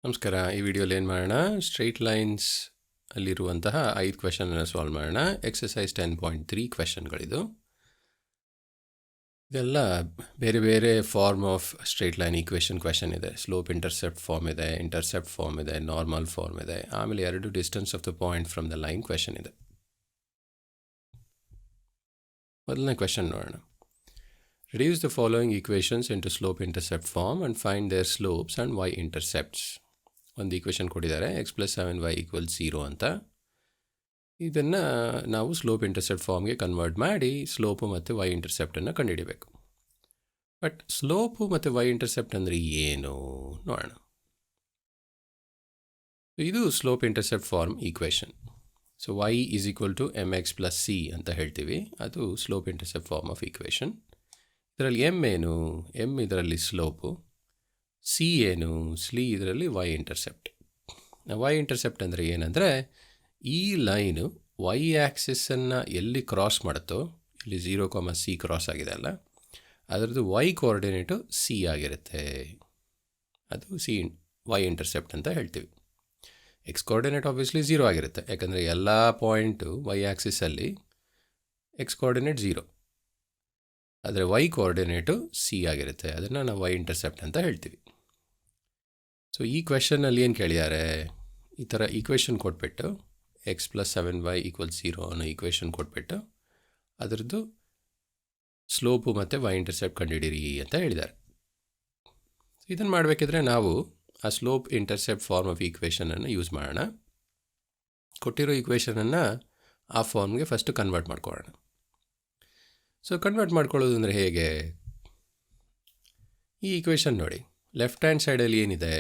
ನಮಸ್ಕಾರ. ಈ ವಿಡಿಯೋಲಿ ಏನು ಮಾಡೋಣ, ಸ್ಟ್ರೈಟ್ ಲೈನ್ಸ್ ಅಲ್ಲಿರುವಂತಹ 5 ಕ್ವೆಶನನ್ನು ಸಾಲ್ವ್ ಮಾಡೋಣ. ಎಕ್ಸಸೈಸ್ 10.3 ಕ್ವೆಶನ್ಗಳಿದು. ಇದೆಲ್ಲ ಬೇರೆ ಬೇರೆ form of straight line equation question ಇದೆ. ಸ್ಲೋಪ್ ಇಂಟರ್ಸೆಪ್ಟ್ ಫಾರ್ಮ್ ಇದೆ, ಇಂಟರ್ಸೆಪ್ಟ್ ಫಾರ್ಮ್ ಇದೆ, ನಾರ್ಮಲ್ ಫಾರ್ಮ್ ಇದೆ, ಆಮೇಲೆ 2 distance of the point from the line question ಇದೆ. ಮೊದಲನೇ ಕ್ವೆಶನ್ ನೋಡೋಣ. Reduce the following equations into slope intercept form and find their slopes and y intercepts. ಒಂದು equation ಕೊಟ್ಟಿದ್ದಾರೆ, x + 7y = 0 ಅಂತ. ಇದನ್ನು ನಾವು ಸ್ಲೋಪ್ ಇಂಟರ್ಸೆಪ್ಟ್ ಫಾರ್ಮ್ಗೆ ಕನ್ವರ್ಟ್ ಮಾಡಿ ಸ್ಲೋಪು ಮತ್ತು y ಇಂಟರ್ಸೆಪ್ಟನ್ನು ಕಂಡುಹಿಡಿಬೇಕು. ಬಟ್ ಸ್ಲೋಪು ಮತ್ತು y ಇಂಟರ್ಸೆಪ್ಟ್ ಅಂದರೆ ಏನು ನೋಡೋಣ. ಇದು slope intercept form equation. So y = mx + c ಅಂತ ಹೇಳ್ತೀವಿ. ಅದು slope intercept form of equation. ಇದರಲ್ಲಿ m ಏನು, m ಇದರಲ್ಲಿ ಸ್ಲೋಪು, ಸಿ ಏನು, ಸ್ಲಿ ಇದರಲ್ಲಿ y ಇಂಟರ್ಸೆಪ್ಟ್. y ಇಂಟರ್ಸೆಪ್ಟ್ ಅಂದರೆ ಏನಂದರೆ, ಈ ಲೈನು y ಆ್ಯಕ್ಸಿಸನ್ನು ಎಲ್ಲಿ ಕ್ರಾಸ್ ಮಾಡುತ್ತೋ, ಇಲ್ಲಿ 0, c ಕ್ರಾಸ್ ಆಗಿದೆ ಅಲ್ಲ, ಅದರದ್ದು y ಕೋಆರ್ಡಿನೇಟು ಸಿ ಆಗಿರುತ್ತೆ. ಅದು y ಇಂಟರ್ಸೆಪ್ಟ್ ಅಂತ ಹೇಳ್ತೀವಿ. ಎಕ್ಸ್ ಕೋಆರ್ಡಿನೇಟ್ ಆಬ್ವಿಯಸ್ಲಿ 0 ಆಗಿರುತ್ತೆ, ಯಾಕಂದರೆ ಎಲ್ಲ ಪಾಯಿಂಟು y ಆ್ಯಕ್ಸಿಸಲ್ಲಿ ಎಕ್ಸ್ ಕೋಆರ್ಡಿನೇಟ್ 0, ಆದರೆ y ಕೋಆರ್ಡಿನೇಟು ಸಿ ಆಗಿರುತ್ತೆ. ಅದನ್ನು ನಾವು y ಇಂಟರ್ಸೆಪ್ಟ್ ಅಂತ ಹೇಳ್ತೀವಿ. ಸೊ ಈ ಕ್ವೆಶನಲ್ಲಿ ಏನು ಕೇಳಿದ್ದಾರೆ, ಈ ಥರ ಈಕ್ವೇಷನ್ ಕೊಟ್ಬಿಟ್ಟು x + 7y = 0 ಅನ್ನೋ ಈಕ್ವೇಷನ್ ಕೊಟ್ಬಿಟ್ಟು ಅದರದ್ದು ಸ್ಲೋಪು ಮತ್ತು y ಇಂಟರ್ಸೆಪ್ಟ್ ಕಂಡುಹಿಡೀರಿ ಅಂತ ಹೇಳಿದ್ದಾರೆ. ಇದನ್ನು ಮಾಡಬೇಕಿದ್ರೆ ನಾವು ಆ ಸ್ಲೋಪ್ ಇಂಟರ್ಸೆಪ್ಟ್ ಫಾರ್ಮ್ ಆಫ್ ಈಕ್ವೇಷನನ್ನು ಯೂಸ್ ಮಾಡೋಣ. ಕೊಟ್ಟಿರೋ ಈಕ್ವೇಷನನ್ನು ಆ ಫಾರ್ಮ್ಗೆ ಫಸ್ಟು ಕನ್ವರ್ಟ್ ಮಾಡ್ಕೊಳ್ಳೋಣ. ಸೊ ಕನ್ವರ್ಟ್ ಮಾಡ್ಕೊಳ್ಳೋದು ಅಂದರೆ ಹೇಗೆ, ಈ ಈಕ್ವೇಷನ್ ನೋಡಿ, ಲೆಫ್ಟ್ ಹ್ಯಾಂಡ್ ಸೈಡಲ್ಲಿ ಏನಿದೆ,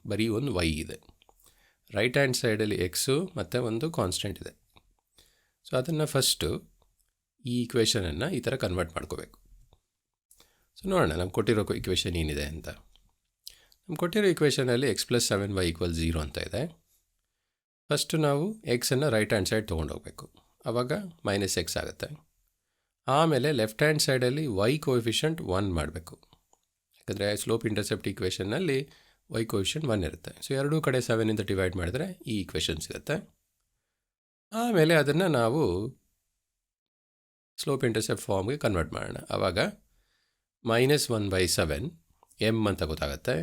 ಬರೀ ಒಂದು y ಇದೆ. ರೈಟ್ ಹ್ಯಾಂಡ್ ಸೈಡಲ್ಲಿ ಎಕ್ಸು ಮತ್ತು ಒಂದು ಕಾನ್ಸ್ಟೆಂಟ್ ಇದೆ. ಸೊ ಅದನ್ನು ಫಸ್ಟು ಈ ಈಕ್ವೇಷನನ್ನು ಈ ಥರ ಕನ್ವರ್ಟ್ ಮಾಡ್ಕೋಬೇಕು. ಸೊ ನೋಡೋಣ ನಮ್ಗೆ ಕೊಟ್ಟಿರೋ ಈಕ್ವೇಷನ್ ಏನಿದೆ ಅಂತ. ನಮ್ಗೆ ಕೊಟ್ಟಿರೋ ಈಕ್ವೇಷನಲ್ಲಿ x + 7y = 0 ಅಂತ ಇದೆ. ಫಸ್ಟು ನಾವು ಎಕ್ಸನ್ನು ರೈಟ್ ಹ್ಯಾಂಡ್ ಸೈಡ್ ತೊಗೊಂಡೋಗ್ಬೇಕು, ಆವಾಗ -x ಆಗುತ್ತೆ. ಆಮೇಲೆ ಲೆಫ್ಟ್ ಹ್ಯಾಂಡ್ ಸೈಡಲ್ಲಿ y ಕೋಎಫಿಷಿಯಂಟ್ 1 ಮಾಡಬೇಕು, ಯಾಕಂದರೆ ಸ್ಲೋಪ್ ಇಂಟರ್ಸೆಪ್ಟ್ ಈಕ್ವೇಷನ್ನಲ್ಲಿ y ಕೋಎಫಿಷಿಯಂಟ್ 1 ಇರುತ್ತೆ. ಸೊ ಎರಡೂ ಕಡೆ 7ಇಂದ ಡಿವೈಡ್ ಮಾಡಿದ್ರೆ ಈ ಈಕ್ವೇಷನ್ ಸಿಗುತ್ತೆ. ಆಮೇಲೆ ಅದನ್ನು ನಾವು ಸ್ಲೋಪ್ ಇಂಟರ್ಸೆಪ್ಟ್ ಫಾರ್ಮ್ಗೆ ಕನ್ವರ್ಟ್ ಮಾಡೋಣ. ಆವಾಗ -1/7 m ಅಂತ ಗೊತ್ತಾಗುತ್ತೆ,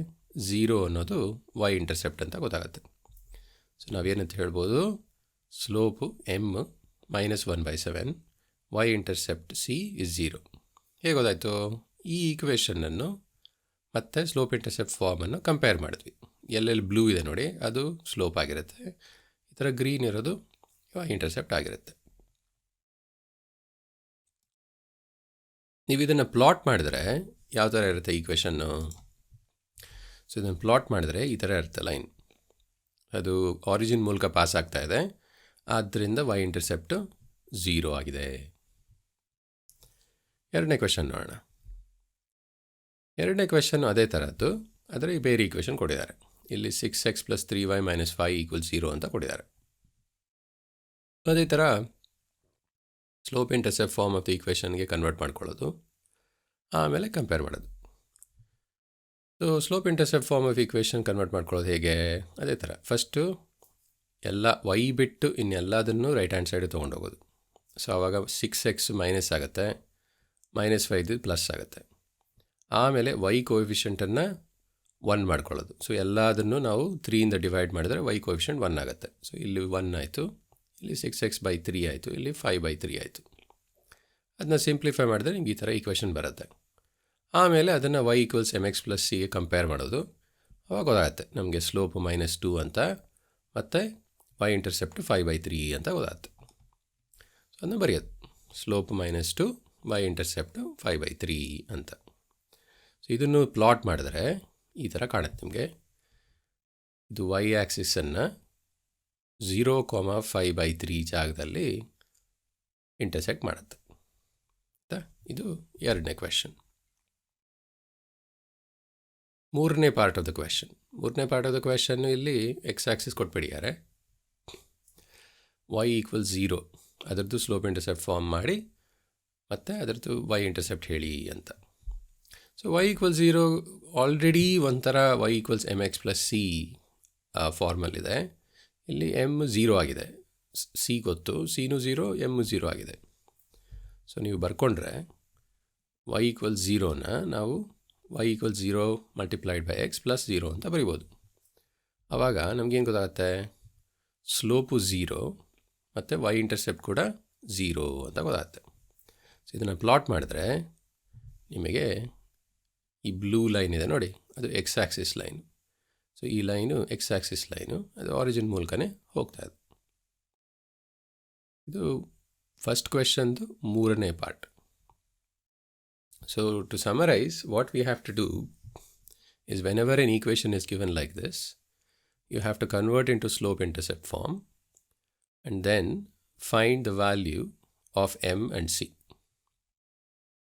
0 ಅನ್ನೋದು y ಇಂಟರ್ಸೆಪ್ಟ್ ಅಂತ ಗೊತ್ತಾಗುತ್ತೆ. ಸೊ ನಾವೇನಂತ ಹೇಳ್ಬೋದು, slope m -1/7, y intercept c = 0. ಹೇಗೆ ಗೊತ್ತಾಯಿತು, ಈ ಈಕ್ವೇಷನನ್ನು ಮತ್ತು ಸ್ಲೋಪ್ ಇಂಟರ್ಸೆಪ್ಟ್ ಫಾರ್ಮನ್ನು ಕಂಪೇರ್ ಮಾಡಿದ್ವಿ. ಎಲ್ಲೆಲ್ಲಿ ಬ್ಲೂ ಇದೆ ನೋಡಿ, ಅದು ಸ್ಲೋಪ್ ಆಗಿರುತ್ತೆ, ಈ ಥರ ಗ್ರೀನ್ ಇರೋದು y ಇಂಟರ್ಸೆಪ್ಟ್ ಆಗಿರುತ್ತೆ. ನೀವು ಇದನ್ನು ಪ್ಲಾಟ್ ಮಾಡಿದ್ರೆ ಯಾವ ಥರ ಇರುತ್ತೆ ಈಕ್ವೇಷನ್ನು. ಸೊ ಇದನ್ನು ಪ್ಲಾಟ್ ಮಾಡಿದ್ರೆ ಈ ಥರ ಇರುತ್ತೆ ಲೈನ್, ಅದು ಆರಿಜಿನ್ ಮೂಲಕ ಪಾಸ್ ಆಗ್ತಾ ಇದೆ, ಆದ್ದರಿಂದ y ಇಂಟರ್ಸೆಪ್ಟು 0 ಆಗಿದೆ. ಎರಡನೇ ಕ್ವೆಶನ್ ನೋಡೋಣ. ಎರಡನೇ ಕ್ವೆಶನ್ನು ಅದೇ ಥರದ್ದು, ಆದರೆ ಬೇರೆ ಈಕ್ವೇಷನ್ ಕೊಟ್ಟಿದ್ದಾರೆ. ಇಲ್ಲಿ 6x + 3y - 5 = 0 ಅಂತ ಕೊಟ್ಟಿದ್ದಾರೆ. ಅದೇ ಥರ slope intercept form of the ಈಕ್ವೇಷನ್ಗೆ ಕನ್ವರ್ಟ್ ಮಾಡ್ಕೊಳ್ಳೋದು, ಆಮೇಲೆ ಕಂಪೇರ್ ಮಾಡೋದು. So slope intercept form of equation convert ಮಾಡ್ಕೊಳ್ಳೋದು ಹೇಗೆ, ಅದೇ ಥರ ಫಸ್ಟು ಎಲ್ಲ y ಬಿಟ್ಟು ಇನ್ನೆಲ್ಲದನ್ನು ರೈಟ್ ಹ್ಯಾಂಡ್ ಸೈಡ್ ತೊಗೊಂಡೋಗೋದು. ಸೊ ಆವಾಗ 6x ಮೈನಸ್ ಆಗುತ್ತೆ, -5 ಪ್ಲಸ್ ಆಗುತ್ತೆ. ಆಮೇಲೆ y ಕೋಎಫಿಷಿಯಂಟನ್ನು 1 ಮಾಡ್ಕೊಳ್ಳೋದು. ಸೊ ಎಲ್ಲದನ್ನು ನಾವು 3ಇಂದ ಡಿವೈಡ್ ಮಾಡಿದ್ರೆ y ಕೋಎಫಿಷಿಯಂಟ್ 1 ಆಗುತ್ತೆ. ಸೊ ಇಲ್ಲಿ 1 ಆಯಿತು, ಇಲ್ಲಿ 6x/3 ಆಯಿತು, ಇಲ್ಲಿ 5/3 ಆಯಿತು. ಅದನ್ನ ಸಿಂಪ್ಲಿಫೈ ಮಾಡಿದ್ರೆ ನಿಮ್ಗೆ ಈ ಥರ ಈಕ್ವೇಷನ್ ಬರುತ್ತೆ. ಆಮೇಲೆ ಅದನ್ನು y = mx + c ಗೆ ಕಂಪೇರ್ ಮಾಡೋದು. ಅವಾಗ ಗೊತ್ತಾಗುತ್ತೆ ನಮಗೆ ಸ್ಲೋಪು -2 ಅಂತ, ಮತ್ತು y ಇಂಟರ್ಸೆಪ್ಟು 5/3 ಅಂತ ಗೊತ್ತಾಗುತ್ತೆ. ಸೊ ಅದನ್ನು ಬರೆಯೋದು, ಸ್ಲೋಪು -2, y ಇಂಟರ್ಸೆಪ್ಟು 5/3 ಅಂತ. ಸೊ ಇದನ್ನು ಪ್ಲಾಟ್ ಮಾಡಿದ್ರೆ ಈ ಥರ ಕಾಣುತ್ತೆ ನಿಮಗೆ. ಇದು y ಆ್ಯಕ್ಸಿಸನ್ನು 0, 5/3 ಜಾಗದಲ್ಲಿ ಇಂಟರ್ಸೆಕ್ಟ್ ಮಾಡುತ್ತೆ. ಇದು ಎರಡನೇ ಕ್ವೆಶನ್. ಮೂರನೇ ಪಾರ್ಟ್ ಆಫ್ ದ ಕ್ವೆಶನ್ನು ಇಲ್ಲಿ ಎಕ್ಸ್ ಆ್ಯಕ್ಸಿಸ್ ಕೊಟ್ಬಿಟ್ಟಿದ್ದಾರೆ, y = 0 ಅದರದ್ದು ಸ್ಲೋಪ್ ಇಂಟರ್ಸೆಪ್ಟ್ ಫಾರ್ಮ್ ಮಾಡಿ ಮತ್ತು ಅದರದ್ದು y ಇಂಟರ್ಸೆಪ್ಟ್ ಹೇಳಿ ಅಂತ. ಸೊ y = 0 ಆಲ್ರೆಡಿ ಒಂಥರ y = mx + c ಫಾರ್ಮಲ್ಲಿದೆ. ಇಲ್ಲಿ ಎಮ್ 0 ಆಗಿದೆ, ಸಿ ಗೊತ್ತು, ಸಿನೂ 0, ಎಮ್ 0 ಆಗಿದೆ. ಸೊ ನೀವು ಬರ್ಕೊಂಡ್ರೆ y ಈಕ್ವಲ್ 0ನ ನಾವು y equal 0 multiplied by X plus 0 ಅಂತ ಬರಿಬೋದು. ಆವಾಗ ನಮಗೇನು ಗೊತ್ತಾಗುತ್ತೆ, ಸ್ಲೋಪು 0 ಮತ್ತು y ಇಂಟರ್ಸೆಪ್ಟ್ ಕೂಡ 0 ಅಂತ ಗೊತ್ತಾಗುತ್ತೆ. ಸೊ ಇದನ್ನು ಪ್ಲಾಟ್ ಮಾಡಿದ್ರೆ ನಿಮಗೆ ಈ ಬ್ಲೂ ಲೈನ್ ಇದೆ ನೋಡಿ, ಅದು ಎಕ್ಸ್ ಆ್ಯಕ್ಸಿಸ್ ಲೈನು. ಸೊ ಈ ಲೈನು ಎಕ್ಸ್ ಆ್ಯಕ್ಸಿಸ್ ಲೈನು, ಅದು ಆರಿಜಿನ್ ಮೂಲಕನೇ ಹೋಗ್ತಾ ಇದೆ. ಇದು ಫಸ್ಟ್ ಕ್ವೆಶನ್ದು 3ನೇ part. So to summarise, what we have to do is whenever an equation is given like this, you have to convert into slope-intercept form and then find the value of m and c.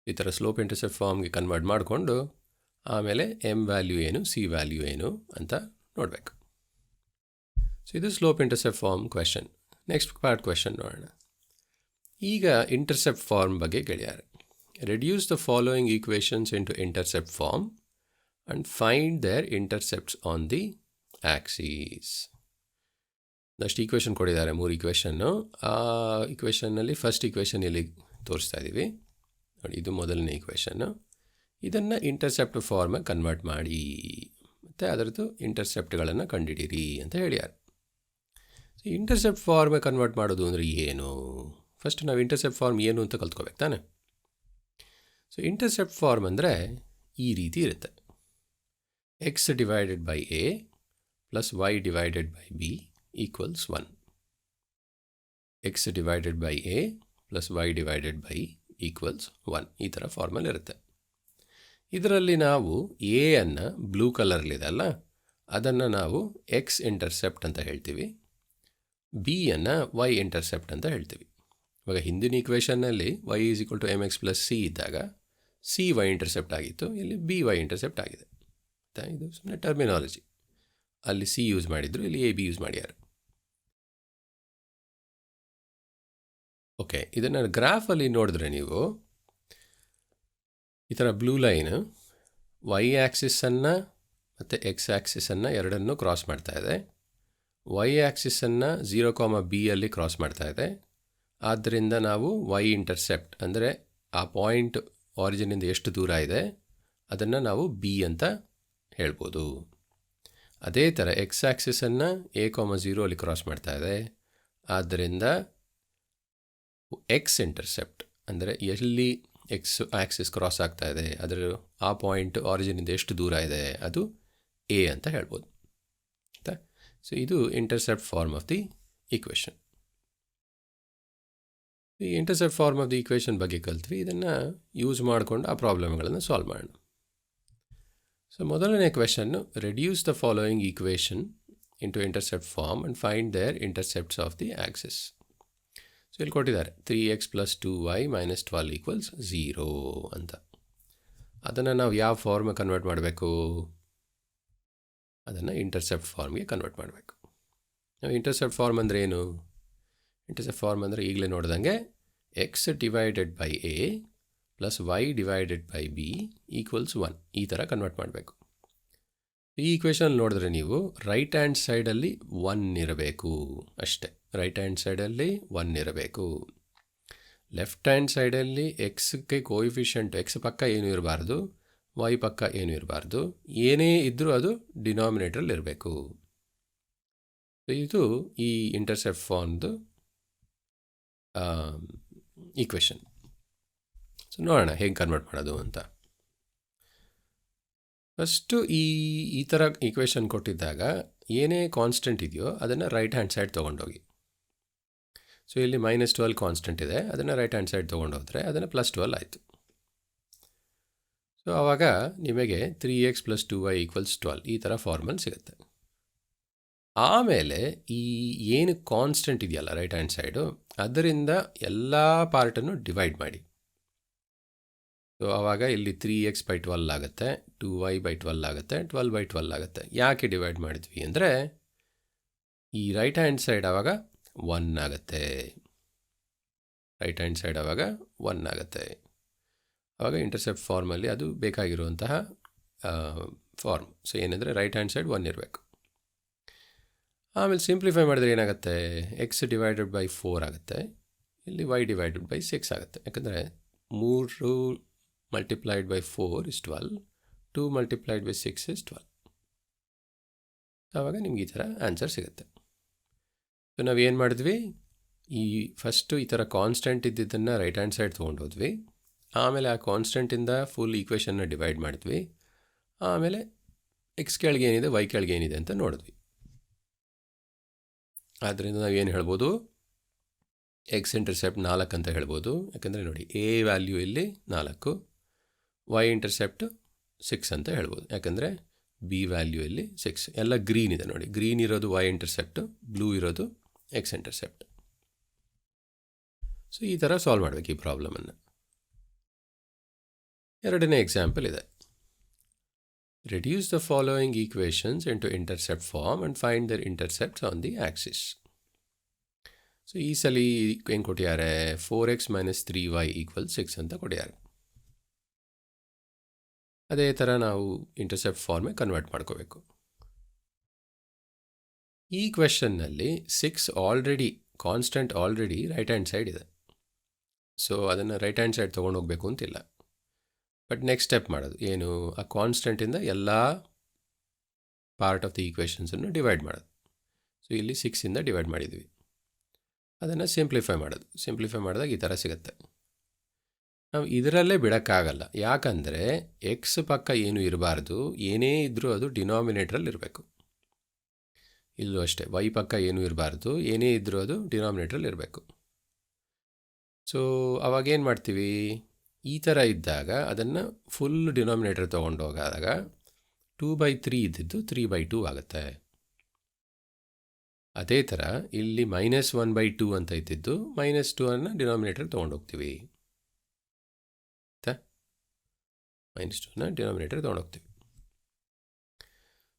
ಈ ಥರ slope intercept ಫಾರ್ಮ್ಗೆ convert ಮಾಡಿಕೊಂಡು ಆಮೇಲೆ m value ಏನು, c value ಏನು ಅಂತ ನೋಡಬೇಕು. So ಇದು slope intercept form question. Next part question ನೋಡೋಣ. ಈಗ ಇಂಟರ್ಸೆಪ್ಟ್ ಫಾರ್ಮ್ ಬಗ್ಗೆ ಕೇಳಿದ್ದಾರೆ. Reduce the following equations into intercept form and find their intercepts on the axes. Next equation ಕೊಟ್ಟಿದ್ದಾರೆ, 3 ಈಕ್ವೇಷನ್ನು. ಆ ಈಕ್ವೇಷನ್ನಲ್ಲಿ ಫಸ್ಟ್ ಈಕ್ವೇಷನ್ ಇಲ್ಲಿ ತೋರಿಸ್ತಾ ಇದ್ದೀವಿ ನೋಡಿ, ಇದು ಮೊದಲನೇ ಈಕ್ವೇಷನ್ನು. ಇದನ್ನು ಇಂಟರ್ಸೆಪ್ಟ್ ಫಾರ್ಮಿಗೆ ಕನ್ವರ್ಟ್ ಮಾಡಿ ಮತ್ತು ಅದರದ್ದು ಇಂಟರ್ಸೆಪ್ಟ್ಗಳನ್ನು ಕಂಡುಹಿಡೀರಿ ಅಂತ ಹೇಳ್ಯಾರ. ಸೊ ಇಂಟರ್ಸೆಪ್ಟ್ ಫಾರ್ಮಿಗೆ ಕನ್ವರ್ಟ್ ಮಾಡೋದು ಅಂದರೆ ಏನು? ಫಸ್ಟ್ ನಾವು ಇಂಟರ್ಸೆಪ್ಟ್ ಫಾರ್ಮ್ ಏನು ಅಂತ ಕಲ್ತ್ಕೋಬೇಕು ತಾನೆ. ಸೊ ಇಂಟರ್ಸೆಪ್ಟ್ ಫಾರ್ಮ್ ಅಂದರೆ ಈ ರೀತಿ ಇರುತ್ತೆ, x divided by a plus y divided by b equals 1. x divided by a plus y divided by equals 1. ಈ ಥರ ಫಾರ್ಮಲ್ ಇರುತ್ತೆ. ಇದರಲ್ಲಿ ನಾವು a ಅನ್ನು ಬ್ಲೂ ಕಲರ್ಲಿದೆ ಅಲ್ಲ, ಅದನ್ನು ನಾವು x ಇಂಟರ್ಸೆಪ್ಟ್ ಅಂತ ಹೇಳ್ತೀವಿ, b ಅನ್ನು y ಇಂಟರ್ಸೆಪ್ಟ್ ಅಂತ ಹೇಳ್ತೀವಿ. ಇವಾಗ ಹಿಂದಿನ ಈಕ್ವೇಷನ್ನಲ್ಲಿ y is equal to mx plus c ಇದ್ದಾಗ c y ಇಂಟರ್ಸೆಪ್ಟ್ ಆಗಿತ್ತು, ಇಲ್ಲಿ b y ಇಂಟರ್ಸೆಪ್ಟ್ ಆಗಿದೆ. ಇದು ಸುಮ್ಮನೆ ಟರ್ಮಿನಾಲಜಿ, ಅಲ್ಲಿ ಸಿ ಯೂಸ್ ಮಾಡಿದ್ರು, ಇಲ್ಲಿ ಎ ಬಿ ಯೂಸ್ ಮಾಡ್ಯಾರ. ಓಕೆ, ಇದನ್ನು ಗ್ರಾಫಲ್ಲಿ ನೋಡಿದ್ರೆ ನೀವು ಈ ಥರ ಬ್ಲೂ ಲೈನು ವೈ ಆ್ಯಕ್ಸಿಸನ್ನು ಮತ್ತು ಎಕ್ಸ್ ಆ್ಯಕ್ಸಿಸನ್ನು ಎರಡನ್ನೂ ಕ್ರಾಸ್ ಮಾಡ್ತಾ ಇದೆ. ವೈ ಆ್ಯಕ್ಸಿಸನ್ನು 0, b ಅಲ್ಲಿ ಕ್ರಾಸ್ ಮಾಡ್ತಾ ಇದೆ. ಆದ್ದರಿಂದ ನಾವು ವೈ ಇಂಟರ್ಸೆಪ್ಟ್ ಅಂದರೆ ಆ ಪಾಯಿಂಟ್ ಆರಿಜಿನಿಂದ ಎಷ್ಟು ದೂರ ಇದೆ ಅದನ್ನು ನಾವು ಬಿ ಅಂತ ಹೇಳ್ಬೋದು. ಅದೇ ಥರ ಎಕ್ಸ್ ಆ್ಯಕ್ಸಿಸನ್ನು a, 0 ಅಲ್ಲಿ ಕ್ರಾಸ್ ಮಾಡ್ತಾ ಇದೆ. ಆದ್ದರಿಂದ ಎಕ್ಸ್ ಇಂಟರ್ಸೆಪ್ಟ್ ಅಂದರೆ ಎಲ್ಲಿ ಎಕ್ಸ್ ಆ್ಯಕ್ಸಿಸ್ ಕ್ರಾಸ್ ಆಗ್ತಾ ಇದೆ ಅದರ ಆ ಪಾಯಿಂಟ್ ಆರಿಜಿನಿಂದ ಎಷ್ಟು ದೂರ ಇದೆ ಅದು ಎ ಅಂತ ಹೇಳ್ಬೋದು ಆಯಿತಾ. ಸೊ ಇದು intercept form of the equation. ಈ intercept form of the equation ಬಗ್ಗೆ ಕಲ್ತ್ವಿ. ಇದನ್ನು ಯೂಸ್ ಮಾಡಿಕೊಂಡು ಆ ಪ್ರಾಬ್ಲಮ್ಗಳನ್ನು ಸಾಲ್ವ್ ಮಾಡೋಣ. ಸೊ ಮೊದಲನೇ question, reduce the following equation into intercept form and find their intercepts of the axis. So ಇಲ್ಲಿ ಕೊಟ್ಟಿದ್ದಾರೆ 3x + 2y - 12 ಈಕ್ವಲ್ಸ್ 0 ಅಂತ. ಅದನ್ನು ನಾವು ಯಾವ ಫಾರ್ಮ್ಗೆ ಕನ್ವರ್ಟ್ ಮಾಡಬೇಕು? ಅದನ್ನು ಇಂಟರ್ಸೆಪ್ಟ್ ಫಾರ್ಮ್ಗೆ ಕನ್ವರ್ಟ್ ಮಾಡಬೇಕು. ಇಂಟರ್ಸೆಪ್ಟ್ ಫಾರ್ಮ್ ಅಂದರೆ ಏನು? ಇಂಟರ್ಸೆಪ್ಟ್ ಫಾರ್ಮ್ ಅಂದರೆ ಈಗಲೇ ನೋಡ್ದಂಗೆ x divided by a plus y divided by b equals 1 ಈ ಥರ ಕನ್ವರ್ಟ್ ಮಾಡಬೇಕು. ಈ ಈಕ್ವೇಷನ್ ನೋಡಿದ್ರೆ ನೀವು ರೈಟ್ ಹ್ಯಾಂಡ್ ಸೈಡಲ್ಲಿ 1 ಇರಬೇಕು ಅಷ್ಟೇ. ರೈಟ್ ಹ್ಯಾಂಡ್ ಸೈಡಲ್ಲಿ 1 ಇರಬೇಕು. ಲೆಫ್ಟ್ ಹ್ಯಾಂಡ್ ಸೈಡಲ್ಲಿ ಎಕ್ಸ್ಗೆ ಕೋಯಿಫಿಷಿಯಂಟ್ ಎಕ್ಸ್ ಪಕ್ಕ ಏನೂ ಇರಬಾರ್ದು, y ಪಕ್ಕ ಏನೂ ಇರಬಾರ್ದು. ಏನೇ ಇದ್ದರೂ ಅದು ಡಿನಾಮಿನೇಟ್ರಲ್ಲಿ ಇರಬೇಕು. ಇದು ಈ ಇಂಟರ್ಸೆಪ್ಟ್ ಫಾರ್ಮ್ದು ಈಕ್ವೇಷನ್. ಸೊ ನೋಡೋಣ ಹೇಗೆ ಕನ್ವರ್ಟ್ ಮಾಡೋದು ಅಂತ. ಫಸ್ಟು ಈ ಥರ ಈಕ್ವೇಷನ್ ಕೊಟ್ಟಿದ್ದಾಗ ಏನೇ ಕಾನ್ಸ್ಟೆಂಟ್ ಇದೆಯೋ ಅದನ್ನು ರೈಟ್ ಹ್ಯಾಂಡ್ ಸೈಡ್ ತೊಗೊಂಡೋಗಿ. ಸೊ ಇಲ್ಲಿ -12 ಕಾನ್ಸ್ಟೆಂಟ್ ಇದೆ, ಅದನ್ನು ರೈಟ್ ಹ್ಯಾಂಡ್ ಸೈಡ್ ತೊಗೊಂಡೋದ್ರೆ ಅದನ್ನು +12 ಆಯಿತು. ಸೊ ಆವಾಗ ನಿಮಗೆ 3x + 2y = 12 ಈ ಥರ ಫಾರ್ಮಲ್ ಸಿಗುತ್ತೆ. ಆಮೇಲೆ ಈ ಏನು ಕಾನ್ಸ್ಟೆಂಟ್ ಇದೆಯಲ್ಲ ರೈಟ್ ಹ್ಯಾಂಡ್ ಸೈಡು, ಅದರಿಂದ ಎಲ್ಲ ಪಾರ್ಟನ್ನು ಡಿವೈಡ್ ಮಾಡಿ. ಸೊ ಆವಾಗ ಇಲ್ಲಿ 3x/12 ಆಗುತ್ತೆ, 2y/12 ಆಗುತ್ತೆ, 12/12 ಆಗುತ್ತೆ. ಯಾಕೆ ಡಿವೈಡ್ ಮಾಡಿದ್ವಿ ಅಂದರೆ ಈ ರೈಟ್ ಹ್ಯಾಂಡ್ ಸೈಡ್ ಆವಾಗ 1 ಆಗುತ್ತೆ. ರೈಟ್ ಹ್ಯಾಂಡ್ ಸೈಡ್ ಆವಾಗ 1 ಆಗುತ್ತೆ. ಆವಾಗ ಇಂಟರ್ಸೆಪ್ಟ್ ಫಾರ್ಮಲ್ಲಿ ಅದು ಬೇಕಾಗಿರುವಂತಹ ಫಾರ್ಮ್. ಸೊ ಏನಂದರೆ ರೈಟ್ ಹ್ಯಾಂಡ್ ಸೈಡ್ 1 ಇರಬೇಕು. ಆಮೇಲೆ ಸಿಂಪ್ಲಿಫೈ ಮಾಡಿದ್ರೆ ಏನಾಗುತ್ತೆ, ಎಕ್ಸ್ ಡಿವೈಡೆಡ್ ಬೈ 4 ಆಗುತ್ತೆ, ಇಲ್ಲಿ ವೈ ಡಿವೈಡೆಡ್ ಬೈ 6 ಆಗುತ್ತೆ. ಯಾಕಂದರೆ 3 multiplied by 4 is 12, 2 multiplied by 6 is 12. ಆವಾಗ ನಿಮ್ಗೆ ಈ ಥರ ಆನ್ಸರ್ ಸಿಗುತ್ತೆ. ಸೊ ನಾವೇನು ಮಾಡಿದ್ವಿ, ಈ ಫಸ್ಟು ಈ ಥರ ಕಾನ್ಸ್ಟೆಂಟ್ ಇದ್ದಿದ್ದನ್ನು ರೈಟ್ ಹ್ಯಾಂಡ್ ಸೈಡ್ ತೊಗೊಂಡೋದ್ವಿ, ಆಮೇಲೆ ಆ ಕಾನ್ಸ್ಟೆಂಟಿಂದ ಫುಲ್ ಈಕ್ವೇಷನ್ನ ಡಿವೈಡ್ ಮಾಡಿದ್ವಿ, ಆಮೇಲೆ ಎಕ್ಸ್ ಕೆಳಗೆ ಏನಿದೆ ವೈ ಕೆಳಗೆ ಏನಿದೆ ಅಂತ ನೋಡಿದ್ವಿ. ಆದ್ದರಿಂದ ನಾವೇನು ಹೇಳ್ಬೋದು, ಎಕ್ಸ್ ಇಂಟರ್ಸೆಪ್ಟ್ 4 ಅಂತ ಹೇಳ್ಬೋದು. ಯಾಕಂದರೆ ನೋಡಿ ಎ ವ್ಯಾಲ್ಯೂ ಇಲ್ಲಿ 4, ವೈ ಇಂಟರ್ಸೆಪ್ಟ್ 6 ಅಂತ ಹೇಳ್ಬೋದು. ಯಾಕಂದರೆ ಬಿ ವ್ಯಾಲ್ಯೂ ಇಲ್ಲಿ 6. ಎಲ್ಲ ಗ್ರೀನ್ ಇದೆ ನೋಡಿ, ಗ್ರೀನ್ ಇರೋದು ವೈ ಇಂಟರ್ಸೆಪ್ಟು, ಬ್ಲೂ ಇರೋದು ಎಕ್ಸ್ ಇಂಟರ್ಸೆಪ್ಟ್. ಸೊ ಈ ಥರ ಸಾಲ್ವ್ ಮಾಡಬೇಕು ಈ ಪ್ರಾಬ್ಲಮನ್ನು. ಎರಡನೇ ಎಕ್ಸಾಂಪಲ್ ಇದೆ. Reduce the following equations into intercept form and find their intercepts on the axis. So ಈ ಸಲ ಏನು ಕೊಟ್ಟಿದ್ದಾರೆ, 4x - 3y = 6 ಅಂತ ಕೊಟ್ಟಿದ್ದಾರೆ. ಅದೇ ಥರ ನಾವು ಇಂಟರ್ಸೆಪ್ಟ್ ಫಾರ್ಮೇ ಕನ್ವರ್ಟ್ ಮಾಡ್ಕೋಬೇಕು. ಈ ಕ್ವೆಶನ್ನಲ್ಲಿ 6 already constant already right hand side ಇದೆ. ಸೊ ಅದನ್ನು ರೈಟ್ ಹ್ಯಾಂಡ್ ಸೈಡ್ ತೊಗೊಂಡೋಗ್ಬೇಕು ಅಂತಿಲ್ಲ. ಬಟ್ ನೆಕ್ಸ್ಟ್ ಸ್ಟೆಪ್ ಮಾಡೋದು ಏನು, ಆ ಕಾನ್ಸ್ಟೆಂಟಿಂದ ಎಲ್ಲ ಪಾರ್ಟ್ ಆಫ್ ದಿ ಈಕ್ವೇಷನ್ಸನ್ನು ಡಿವೈಡ್ ಮಾಡೋದು. ಸೊ ಇಲ್ಲಿ 6ಇಂದ ಡಿವೈಡ್ ಮಾಡಿದ್ವಿ, ಅದನ್ನು ಸಿಂಪ್ಲಿಫೈ ಮಾಡೋದು. ಸಿಂಪ್ಲಿಫೈ ಮಾಡಿದಾಗ ಈ ಥರ ಸಿಗುತ್ತೆ. ನಾವು ಇದರಲ್ಲೇ ಬಿಡೋಕ್ಕಾಗಲ್ಲ, ಯಾಕಂದರೆ ಎಕ್ಸ್ ಪಕ್ಕ ಏನೂ ಇರಬಾರ್ದು, ಏನೇ ಇದ್ದರೂ ಅದು ಡಿನಾಮಿನೇಟ್ರಲ್ಲಿ ಇರಬೇಕು. ಇಲ್ಲೂ ಅಷ್ಟೇ, ವೈ ಪಕ್ಕ ಏನೂ ಇರಬಾರ್ದು, ಏನೇ ಇದ್ದರೂ ಅದು ಡಿನಾಮಿನೇಟ್ರಲ್ಲಿ ಇರಬೇಕು. ಸೊ ಅವಾಗೇನು ಮಾಡ್ತೀವಿ, ಈ ಥರ ಇದ್ದಾಗ ಅದನ್ನು ಫುಲ್ ಡಿನಾಮಿನೇಟರ್ ತೊಗೊಂಡೋಗಾದಾಗ 2/3 ಇದ್ದಿದ್ದು 3/2 ಆಗುತ್ತೆ. ಅದೇ ಥರ ಇಲ್ಲಿ -1/2 ಅಂತ ಇದ್ದಿದ್ದು -2 ಡಿನಾಮಿನೇಟರ್ ತೊಗೊಂಡೋಗ್ತೀವಿ. -2 ಡಿನಾಮಿನೇಟರ್ ತೊಗೊಂಡೋಗ್ತೀವಿ.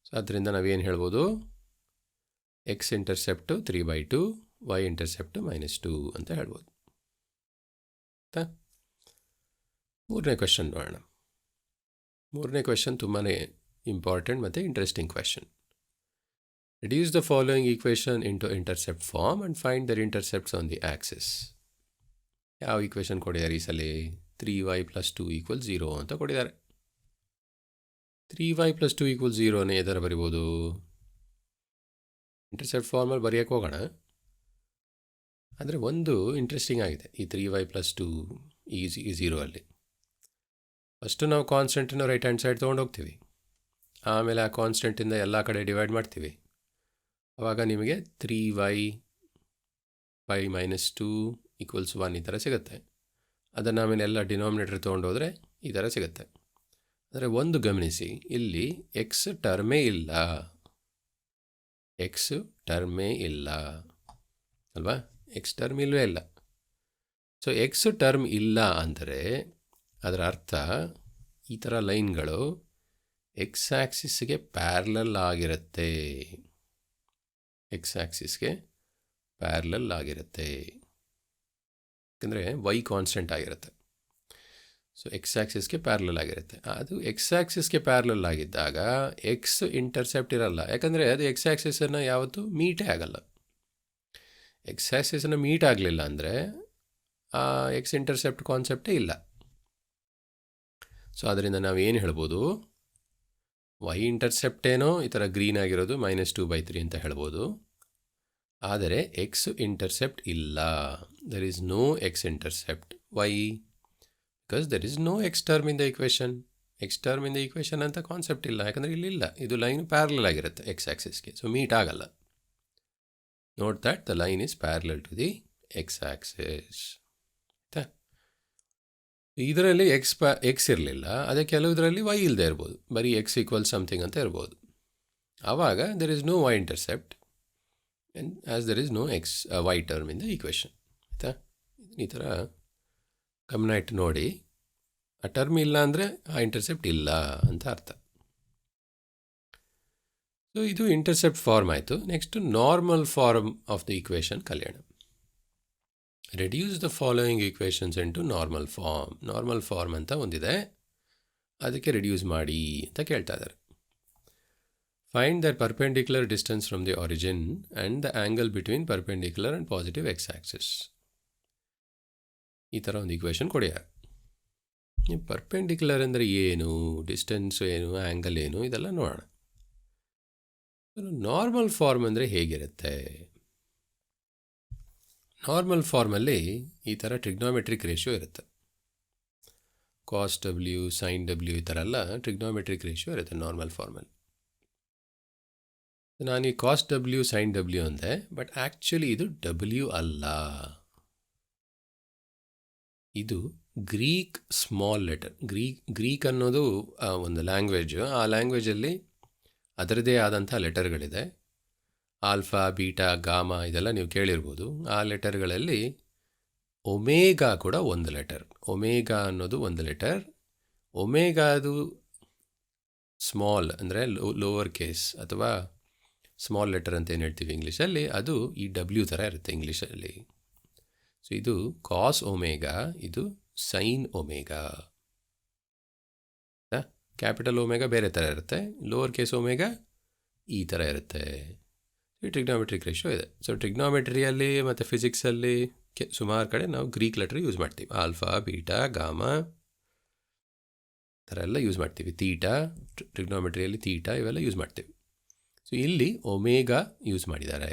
ಸೊ ಅದರಿಂದ ನಾವೇನು ಹೇಳ್ಬೋದು, ಎಕ್ಸ್ ಇಂಟರ್ಸೆಪ್ಟು 3/2, ವೈ ಇಂಟರ್ಸೆಪ್ಟು -2 ಅಂತ ಹೇಳ್ಬೋದು. ಮೂರನೇ ಕ್ವೆಶನ್ ನೋಡೋಣ. ಮೂರನೇ ಕ್ವೆಶನ್ ತುಂಬಾ ಇಂಪಾರ್ಟೆಂಟ್ ಮತ್ತು interesting question. Reduce the following equation into intercept form and find their intercepts on the axis. ಯಾವ ಈಕ್ವೇಷನ್ ಕೊಟ್ಟಿದ್ದಾರೆ ಈ ಸಲ, 3y + 2 = 0 ಅಂತ ಕೊಟ್ಟಿದ್ದಾರೆ. 3y + 2 = 0ನೇ ಈ ಥರ ಬರಿಬೋದು. ಇಂಟರ್ಸೆಪ್ಟ್ ಫಾರ್ಮಲ್ಲಿ ಬರೆಯೋಕ್ಕೆ ಹೋಗೋಣ. ಆದರೆ ಒಂದು ಇಂಟ್ರೆಸ್ಟಿಂಗ್ ಆಗಿದೆ ಈ 3y + 2 = 0 ಅಲ್ಲಿ. ಫಸ್ಟು ನಾವು ಕಾನ್ಸ್ಟೆಂಟನ್ನು ರೈಟ್ ಹ್ಯಾಂಡ್ ಸೈಡ್ ತೊಗೊಂಡೋಗ್ತೀವಿ, ಆಮೇಲೆ ಆ ಕಾನ್ಸ್ಟೆಂಟಿಂದ ಎಲ್ಲ ಕಡೆ ಡಿವೈಡ್ ಮಾಡ್ತೀವಿ. ಆವಾಗ ನಿಮಗೆ 3y y - 2 = 1 ಈ ಥರ ಸಿಗುತ್ತೆ. ಅದನ್ನು ಆಮೇಲೆ ಎಲ್ಲ ಡಿನಾಮಿನೇಟರ್ ತೊಗೊಂಡೋದ್ರೆ ಈ ಥರ ಸಿಗುತ್ತೆ. ಆದರೆ ಒಂದು ಗಮನಿಸಿ, ಇಲ್ಲಿ ಎಕ್ಸ್ ಟರ್ಮೇ ಇಲ್ಲ, ಎಕ್ಸ್ ಟರ್ಮೇ ಇಲ್ಲ ಅಲ್ವಾ, ಎಕ್ಸ್ ಟರ್ಮ್ ಇಲ್ಲವೇ ಇಲ್ಲ. ಸೊ ಎಕ್ಸ್ ಟರ್ಮ್ ಇಲ್ಲ ಅಂದರೆ ಅದರ ಅರ್ಥ ಈ ಥರ ಲೈನ್ಗಳು ಎಕ್ಸ್ ಆ್ಯಕ್ಸಿಸ್ಗೆ ಪ್ಯಾರಲಲ್ ಆಗಿರುತ್ತೆ, ಎಕ್ಸ್ ಆ್ಯಕ್ಸಿಸ್ಗೆ ಪ್ಯಾರಲಲ್ ಆಗಿರುತ್ತೆ. ಯಾಕಂದರೆ ವೈ ಕಾನ್ಸ್ಟೆಂಟ್ ಆಗಿರುತ್ತೆ. ಸೊ ಎಕ್ಸ್ ಆ್ಯಕ್ಸಿಸ್ಗೆ ಪ್ಯಾರಲಲ್ ಆಗಿರುತ್ತೆ. ಅದು ಎಕ್ಸ್ ಆ್ಯಕ್ಸಿಸ್ಗೆ ಪ್ಯಾರಲಲ್ ಆಗಿದ್ದಾಗ ಎಕ್ಸ್ ಇಂಟರ್ಸೆಪ್ಟ್ ಇರಲ್ಲ, ಯಾಕಂದರೆ ಅದು ಎಕ್ಸ್ ಆ್ಯಕ್ಸಿಸನ್ನು ಯಾವತ್ತೂ ಮೀಟೇ ಆಗಲ್ಲ. ಎಕ್ಸ್ ಆ್ಯಕ್ಸಿಸನ್ನು ಮೀಟ್ ಆಗಲಿಲ್ಲ ಅಂದರೆ ಆ ಎಕ್ಸ್ ಇಂಟರ್ಸೆಪ್ಟ್ ಕಾನ್ಸೆಪ್ಟೇ ಇಲ್ಲ. ಸೊ ಅದರಿಂದ ನಾವೇನು ಹೇಳ್ಬೋದು, ವೈ ಇಂಟರ್ಸೆಪ್ಟೇನೋ ಈ ಥರ ಗ್ರೀನ್ ಆಗಿರೋದು -2/3 ಅಂತ ಹೇಳ್ಬೋದು. ಆದರೆ ಎಕ್ಸ್ ಇಂಟರ್ಸೆಪ್ಟ್ ಇಲ್ಲ, there is no x intercept. Why? Because there is no x term in the equation. X term in the equation ಅಂತ ಕಾನ್ಸೆಪ್ಟ್ ಇಲ್ಲ, ಯಾಕಂದರೆ ಇಲ್ಲಿಲ್ಲ, ಇದು ಲೈನ್ ಪ್ಯಾರಲಲ್ ಆಗಿರುತ್ತೆ ಎಕ್ಸ್ ಆ್ಯಕ್ಸಿಸ್ಗೆ. ಸೊ ಮೀಟ್ ಆಗಲ್ಲ. Note that the line is parallel to the x axis. ಇದರಲ್ಲಿ x ಇರಲಿಲ್ಲ, ಅದೇ ಕೆಲವುದರಲ್ಲಿ ವೈ ಇಲ್ಲದೆ ಇರ್ಬೋದು, ಬರೀ x = ಸಮಥಿಂಗ್ ಅಂತ ಇರ್ಬೋದು. ಆವಾಗ there is no y intercept and as there is no x y term in the equation. ಆಯಿತಾ, ಈ ಥರ ಗಮನ ಇಟ್ಟು ನೋಡಿ. ಆ ಟರ್ಮ್ ಇಲ್ಲ ಅಂದರೆ ಆ ಇಂಟರ್ಸೆಪ್ಟ್ ಇಲ್ಲ ಅಂತ ಅರ್ಥ. ಸೊ ಇದು ಇಂಟರ್ಸೆಪ್ಟ್ ಫಾರ್ಮ್ ಆಯಿತು. Next normal form of the equation ಕಲಿಯೋಣ. Reduce the following equations into normal form. Normal form ಅಂತ ಒಂದಿದೆ, ಅದಕ್ಕೆ ರೆಡ್ಯೂಸ್ ಮಾಡಿ ಅಂತ ಕೇಳ್ತಾ ಇದ್ದಾರೆ. Find the perpendicular distance from the origin and the angle between perpendicular and positive x axis. ಈ ಥರ ಒಂದು ಈಕ್ವೇಷನ್ ಕೊಡ್ಯಾರ. ಪರ್ಪೆಂಡಿಕ್ಯುಲರ್ ಅಂದರೆ ಏನು, ಡಿಸ್ಟೆನ್ಸು ಏನು, ಆ್ಯಂಗಲ್ ಏನು, ಇದೆಲ್ಲ ನೋಡೋಣ. ನಾರ್ಮಲ್ ಫಾರ್ಮ್ ಅಂದರೆ ಹೇಗಿರುತ್ತೆ? ನಾರ್ಮಲ್ ಫಾರ್ಮಲ್ಲಿ ಈ ಥರ ಟ್ರಿಗ್ನೋಮೆಟ್ರಿಕ್ ರೇಷಿಯೋ ಇರುತ್ತೆ. ಕಾಸ್ ಡಬ್ಲ್ಯೂ, ಸೈನ್ ಡಬ್ಲ್ಯೂ ಈ ಥರ ಎಲ್ಲ ಟ್ರಿಗ್ನೋಮೆಟ್ರಿಕ್ ರೇಷಿಯೋ ಇರುತ್ತೆ ನಾರ್ಮಲ್ ಫಾರ್ಮಲ್ಲಿ. ನಾನು ಈ ಕಾಸ್ ಡಬ್ಲ್ಯೂ, ಸೈನ್ ಡಬ್ಲ್ಯೂ ಅಂದೆ, ಬಟ್ ಆ್ಯಕ್ಚುಲಿ ಇದು ಡಬ್ಲ್ಯೂ ಅಲ್ಲ, ಇದು ಗ್ರೀಕ್ ಸ್ಮಾಲ್ ಲೆಟರ್. ಗ್ರೀಕ್ ಅನ್ನೋದು ಒಂದು ಲ್ಯಾಂಗ್ವೇಜು. ಆ ಲ್ಯಾಂಗ್ವೇಜಲ್ಲಿ ಅದರದೇ ಆದಂಥ ಲೆಟರ್ಗಳಿದೆ. ಆಲ್ಫಾ, ಬೀಟಾ, ಗಾಮಾ ಇದೆಲ್ಲ ನೀವು ಕೇಳಿರ್ಬೋದು. ಆ ಲೆಟರ್ಗಳಲ್ಲಿ ಒಮೇಗಾ ಕೂಡ ಒಂದು ಲೆಟರ್. ಒಮೇಗಾ ಅನ್ನೋದು ಒಂದು ಲೆಟರ್. ಒಮೇಗಾದು ಸ್ಮಾಲ್ ಅಂದರೆ ಲೋವರ್ ಕೇಸ್ ಅಥವಾ ಸ್ಮಾಲ್ ಲೆಟರ್ ಅಂತ ಏನು ಹೇಳ್ತೀವಿ ಇಂಗ್ಲೀಷಲ್ಲಿ, ಅದು ಈ ಡಬ್ಲ್ಯೂ ಥರ ಇರುತ್ತೆ ಇಂಗ್ಲೀಷಲ್ಲಿ. ಸೊ ಇದು ಕಾಸ್ ಒಮೇಗಾ, ಇದು ಸೈನ್ ಒಮೇಗಾ. ಕ್ಯಾಪಿಟಲ್ ಒಮೇಗಾ ಬೇರೆ ಥರ ಇರುತ್ತೆ, ಲೋವರ್ ಕೇಸ್ ಒಮೇಗಾ ಈ ಥರ ಇರುತ್ತೆ. ಈ ಟ್ರಿಗ್ನೋಮೆಟ್ರಿಕ್ ರೇಷಿಯೋ ಇದೆ. ಸೊ ಟ್ರಿಗ್ನೋಮೆಟ್ರಿಯಲ್ಲಿ ಮತ್ತು ಫಿಸಿಕ್ಸಲ್ಲಿ ಸುಮಾರು ಕಡೆ ನಾವು ಗ್ರೀಕ್ ಲೆಟರ್ ಯೂಸ್ ಮಾಡ್ತೀವಿ. ಆಲ್ಫಾ, ಬೀಟಾ, ಗಾಮಾ ಥರ ಎಲ್ಲ ಯೂಸ್ ಮಾಡ್ತೀವಿ. ತೀಟಾ, ಟ್ರಿಗ್ನೋಮೆಟ್ರಿಯಲ್ಲಿ ತೀಟಾ ಇವೆಲ್ಲ ಯೂಸ್ ಮಾಡ್ತೀವಿ. ಸೊ ಇಲ್ಲಿ ಒಮೇಗಾ ಯೂಸ್ ಮಾಡಿದ್ದಾರೆ.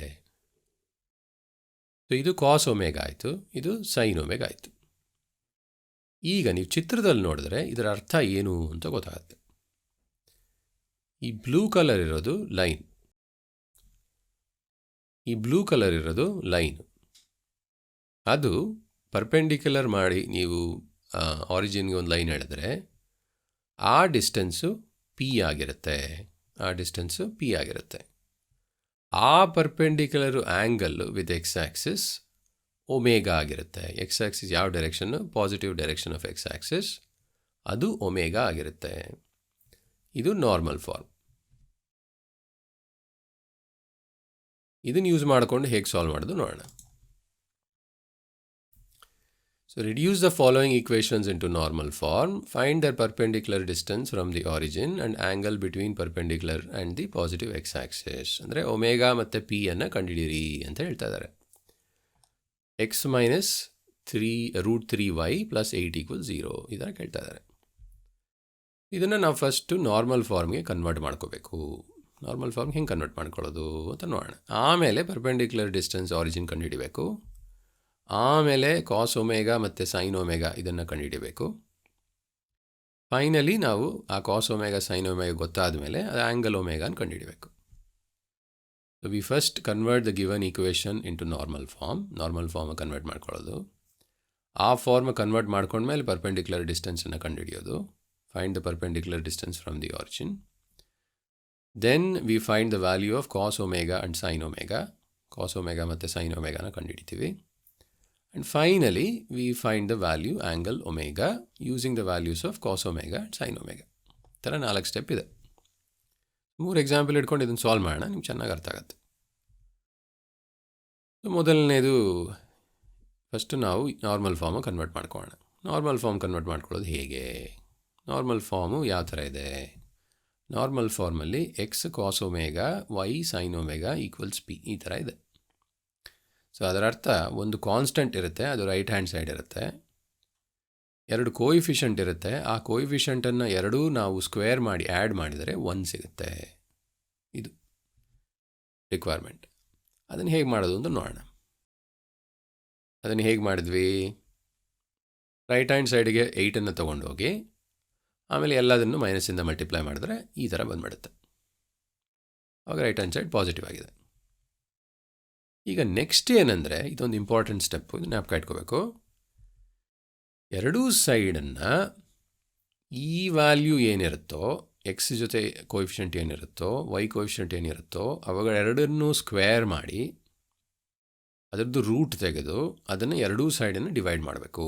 ಸೊ ಇದು ಕಾಸ್ ಒಮೇಗಾ ಆಯಿತು, ಇದು ಸೈನ್ ಒಮೇಗಾ ಆಯಿತು. ಈಗ ನೀವು ಚಿತ್ರದಲ್ಲಿ ನೋಡಿದ್ರೆ ಇದರ ಅರ್ಥ ಏನು ಅಂತ ಗೊತ್ತಾಗುತ್ತೆ. ಈ ಬ್ಲೂ ಕಲರ್ ಇರೋದು ಲೈನ್, ಈ ಬ್ಲೂ ಕಲರ್ ಇರೋದು ಲೈನ್. ಅದು ಪರ್ಪೆಂಡಿಕ್ಯುಲರ್ ಮಾಡಿ ನೀವು ಆರಿಜಿನ್ಗೆ ಒಂದು ಲೈನ್ ಹೇಳಿದ್ರೆ ಆ ಡಿಸ್ಟೆನ್ಸು ಪಿ ಆಗಿರುತ್ತೆ. ಆ ಡಿಸ್ಟೆನ್ಸು ಪಿ ಆಗಿರುತ್ತೆ. ಆ perpendicular angle with x axis omega ಆಗಿರುತ್ತೆ. ಎಕ್ಸ್ ಆ್ಯಕ್ಸಿಸ್ ಯಾವ direction? Positive direction of x axis, ಅದು ಒಮೇಗಾ ಆಗಿರುತ್ತೆ. ಇದು ನಾರ್ಮಲ್ ಫಾರ್ಮ್. ಇದನ್ನು ಯೂಸ್ ಮಾಡಿಕೊಂಡು ಹೇಗೆ ಸಾಲ್ವ್ ಮಾಡೋದು ನೋಡೋಣ. So reduce the following equations into normal form. Find their perpendicular distance from the origin and angle between perpendicular and the positive x-axis. ಅಂದರೆ omega ಮತ್ತು ಪಿ ಅನ್ನು ಕಂಡುಹಿಡಿಯಿರಿ ಅಂತ ಹೇಳ್ತಾ ಇದ್ದಾರೆ. ಎಕ್ಸ್ ಮೈನಸ್ √3y + 8 = 0 ಇದನ್ನು ಕೇಳ್ತಾ ಇದ್ದಾರೆ. ಇದನ್ನು ನಾವು ಫಸ್ಟು ನಾರ್ಮಲ್ ಫಾರ್ಮ್ಗೆ ಕನ್ವರ್ಟ್ ಮಾಡ್ಕೋಬೇಕು. ನಾರ್ಮಲ್ ಫಾರ್ಮ್ಗೆ ಹೆಂಗೆ ಕನ್ವರ್ಟ್ ಮಾಡ್ಕೊಳ್ಳೋದು ಅಂತ ನೋಡೋಣ. ಆಮೇಲೆ ಪರ್ಪೆಂಡಿಕ್ಯುಲರ್ ಡಿಸ್ಟೆನ್ಸ್ ಆರಿಜಿನ್ ಕಂಡುಹಿಡಿಬೇಕು. ಆಮೇಲೆ ಕಾಸ್ ಒಮೇಗಾ ಮತ್ತು ಸೈನ್ ಒಮೇಗಾ ಇದನ್ನು ಕಂಡುಹಿಡಿಬೇಕು. ಫೈನಲಿ ನಾವು ಆ ಕಾಸ್ ಒಮೇಗಾ, ಸೈನ್ ಒಮೇಗಾ ಗೊತ್ತಾದ ಮೇಲೆ ಅದು ಆ್ಯಂಗಲ್ ಒಮೇಗಾನ ಕಂಡುಹಿಡಿಬೇಕು. So we first convert the given equation into normal form. Normal form convert ಮಾಡ್ಕೊಳ್ಳೋದು. ಆ ಫಾರ್ಮ್ ಕನ್ವರ್ಟ್ ಮಾಡ್ಕೊಂಡ್ಮೇಲೆ ಪರ್ಪೆಂಡಿಕ್ಯುಲರ್ ಡಿಸ್ಟೆನ್ಸನ್ನು ಕಂಡುಹಿಡಿಯೋದು. Find the perpendicular distance from the origin. Then we find the value of cos omega and sine omega. Cos omega ಮತ್ತು sine ಒಮೇಗಾನ ಕಂಡುಹಿಡಿತೀವಿ. And finally, we find the value angle omega using the values of cos omega and sin omega. ಥರ 4 step ಇದೆ. 3 example ಇಟ್ಕೊಂಡು ಇದನ್ನು solve ಮಾಡೋಣ, ನಿಮ್ಗೆ ಚೆನ್ನಾಗಿ ಅರ್ಥ ಆಗುತ್ತೆ. ಮೊದಲನೇದು ಫಸ್ಟು ನಾವು ನಾರ್ಮಲ್ ಫಾರ್ಮು ಕನ್ವರ್ಟ್ ಮಾಡ್ಕೊಳ್ಳೋಣ. ನಾರ್ಮಲ್ ಫಾರ್ಮ್ ಕನ್ವರ್ಟ್ ಮಾಡ್ಕೊಳ್ಳೋದು ಹೇಗೆ? ನಾರ್ಮಲ್ ಫಾರ್ಮು ಯಾವ ಥರ ಇದೆ? ನಾರ್ಮಲ್ ಫಾರ್ಮಲ್ಲಿ x cos omega, y sine omega = p ಈ ಥರ ಇದೆ. ಸೊ ಅದರ ಅರ್ಥ ಒಂದು ಕಾನ್ಸ್ಟೆಂಟ್ ಇರುತ್ತೆ, ಅದು ರೈಟ್ ಹ್ಯಾಂಡ್ ಸೈಡ್ ಇರುತ್ತೆ. 2 ಕೋಯಿಫಿಷೆಂಟ್ ಇರುತ್ತೆ, ಆ ಕೋಯಿಫಿಷೆಂಟನ್ನು ಎರಡೂ ನಾವು ಸ್ಕ್ವೇರ್ ಮಾಡಿ ಆ್ಯಡ್ ಮಾಡಿದರೆ 1 ಸಿಗುತ್ತೆ. ಇದು ರಿಕ್ವೈರ್ಮೆಂಟ್. ಅದನ್ನು ಹೇಗೆ ಮಾಡೋದು ಅಂತ ನೋಡೋಣ. ಅದನ್ನು ಹೇಗೆ ಮಾಡಿದ್ವಿ? ರೈಟ್ ಹ್ಯಾಂಡ್ ಸೈಡ್ಗೆ 8 ತೊಗೊಂಡೋಗಿ ಆಮೇಲೆ ಎಲ್ಲದನ್ನು ಮೈನಸ್ಸಿಂದ ಮಲ್ಟಿಪ್ಲೈ ಮಾಡಿದ್ರೆ ಈ ಥರ ಬಂದುಬಿಡುತ್ತೆ. ಆವಾಗ ರೈಟ್ ಹ್ಯಾಂಡ್ ಸೈಡ್ ಪಾಸಿಟಿವ್ ಆಗಿದೆ. ಈಗ ನೆಕ್ಸ್ಟ್ ಏನಂದರೆ, ಇದೊಂದು ಇಂಪಾರ್ಟೆಂಟ್ ಸ್ಟೆಪ್ಪು, ಜ್ಞಾಪಕ ಇಟ್ಕೋಬೇಕು. ಎರಡೂ ಸೈಡನ್ನು ಈ ವ್ಯಾಲ್ಯೂ ಏನಿರುತ್ತೋ, ಎಕ್ಸ್ ಜೊತೆ ಕೋಯಿಫಿಷೆಂಟ್ ಏನಿರುತ್ತೋ, ವೈ ಕೋಯಿಫಿಷೆಂಟ್ ಏನಿರುತ್ತೋ ಅವುಗಳೆರಡನ್ನೂ ಸ್ಕ್ವೇರ್ ಮಾಡಿ ಅದರದ್ದು ರೂಟ್ ತೆಗೆದು ಅದನ್ನು ಎರಡೂ ಸೈಡನ್ನು ಡಿವೈಡ್ ಮಾಡಬೇಕು.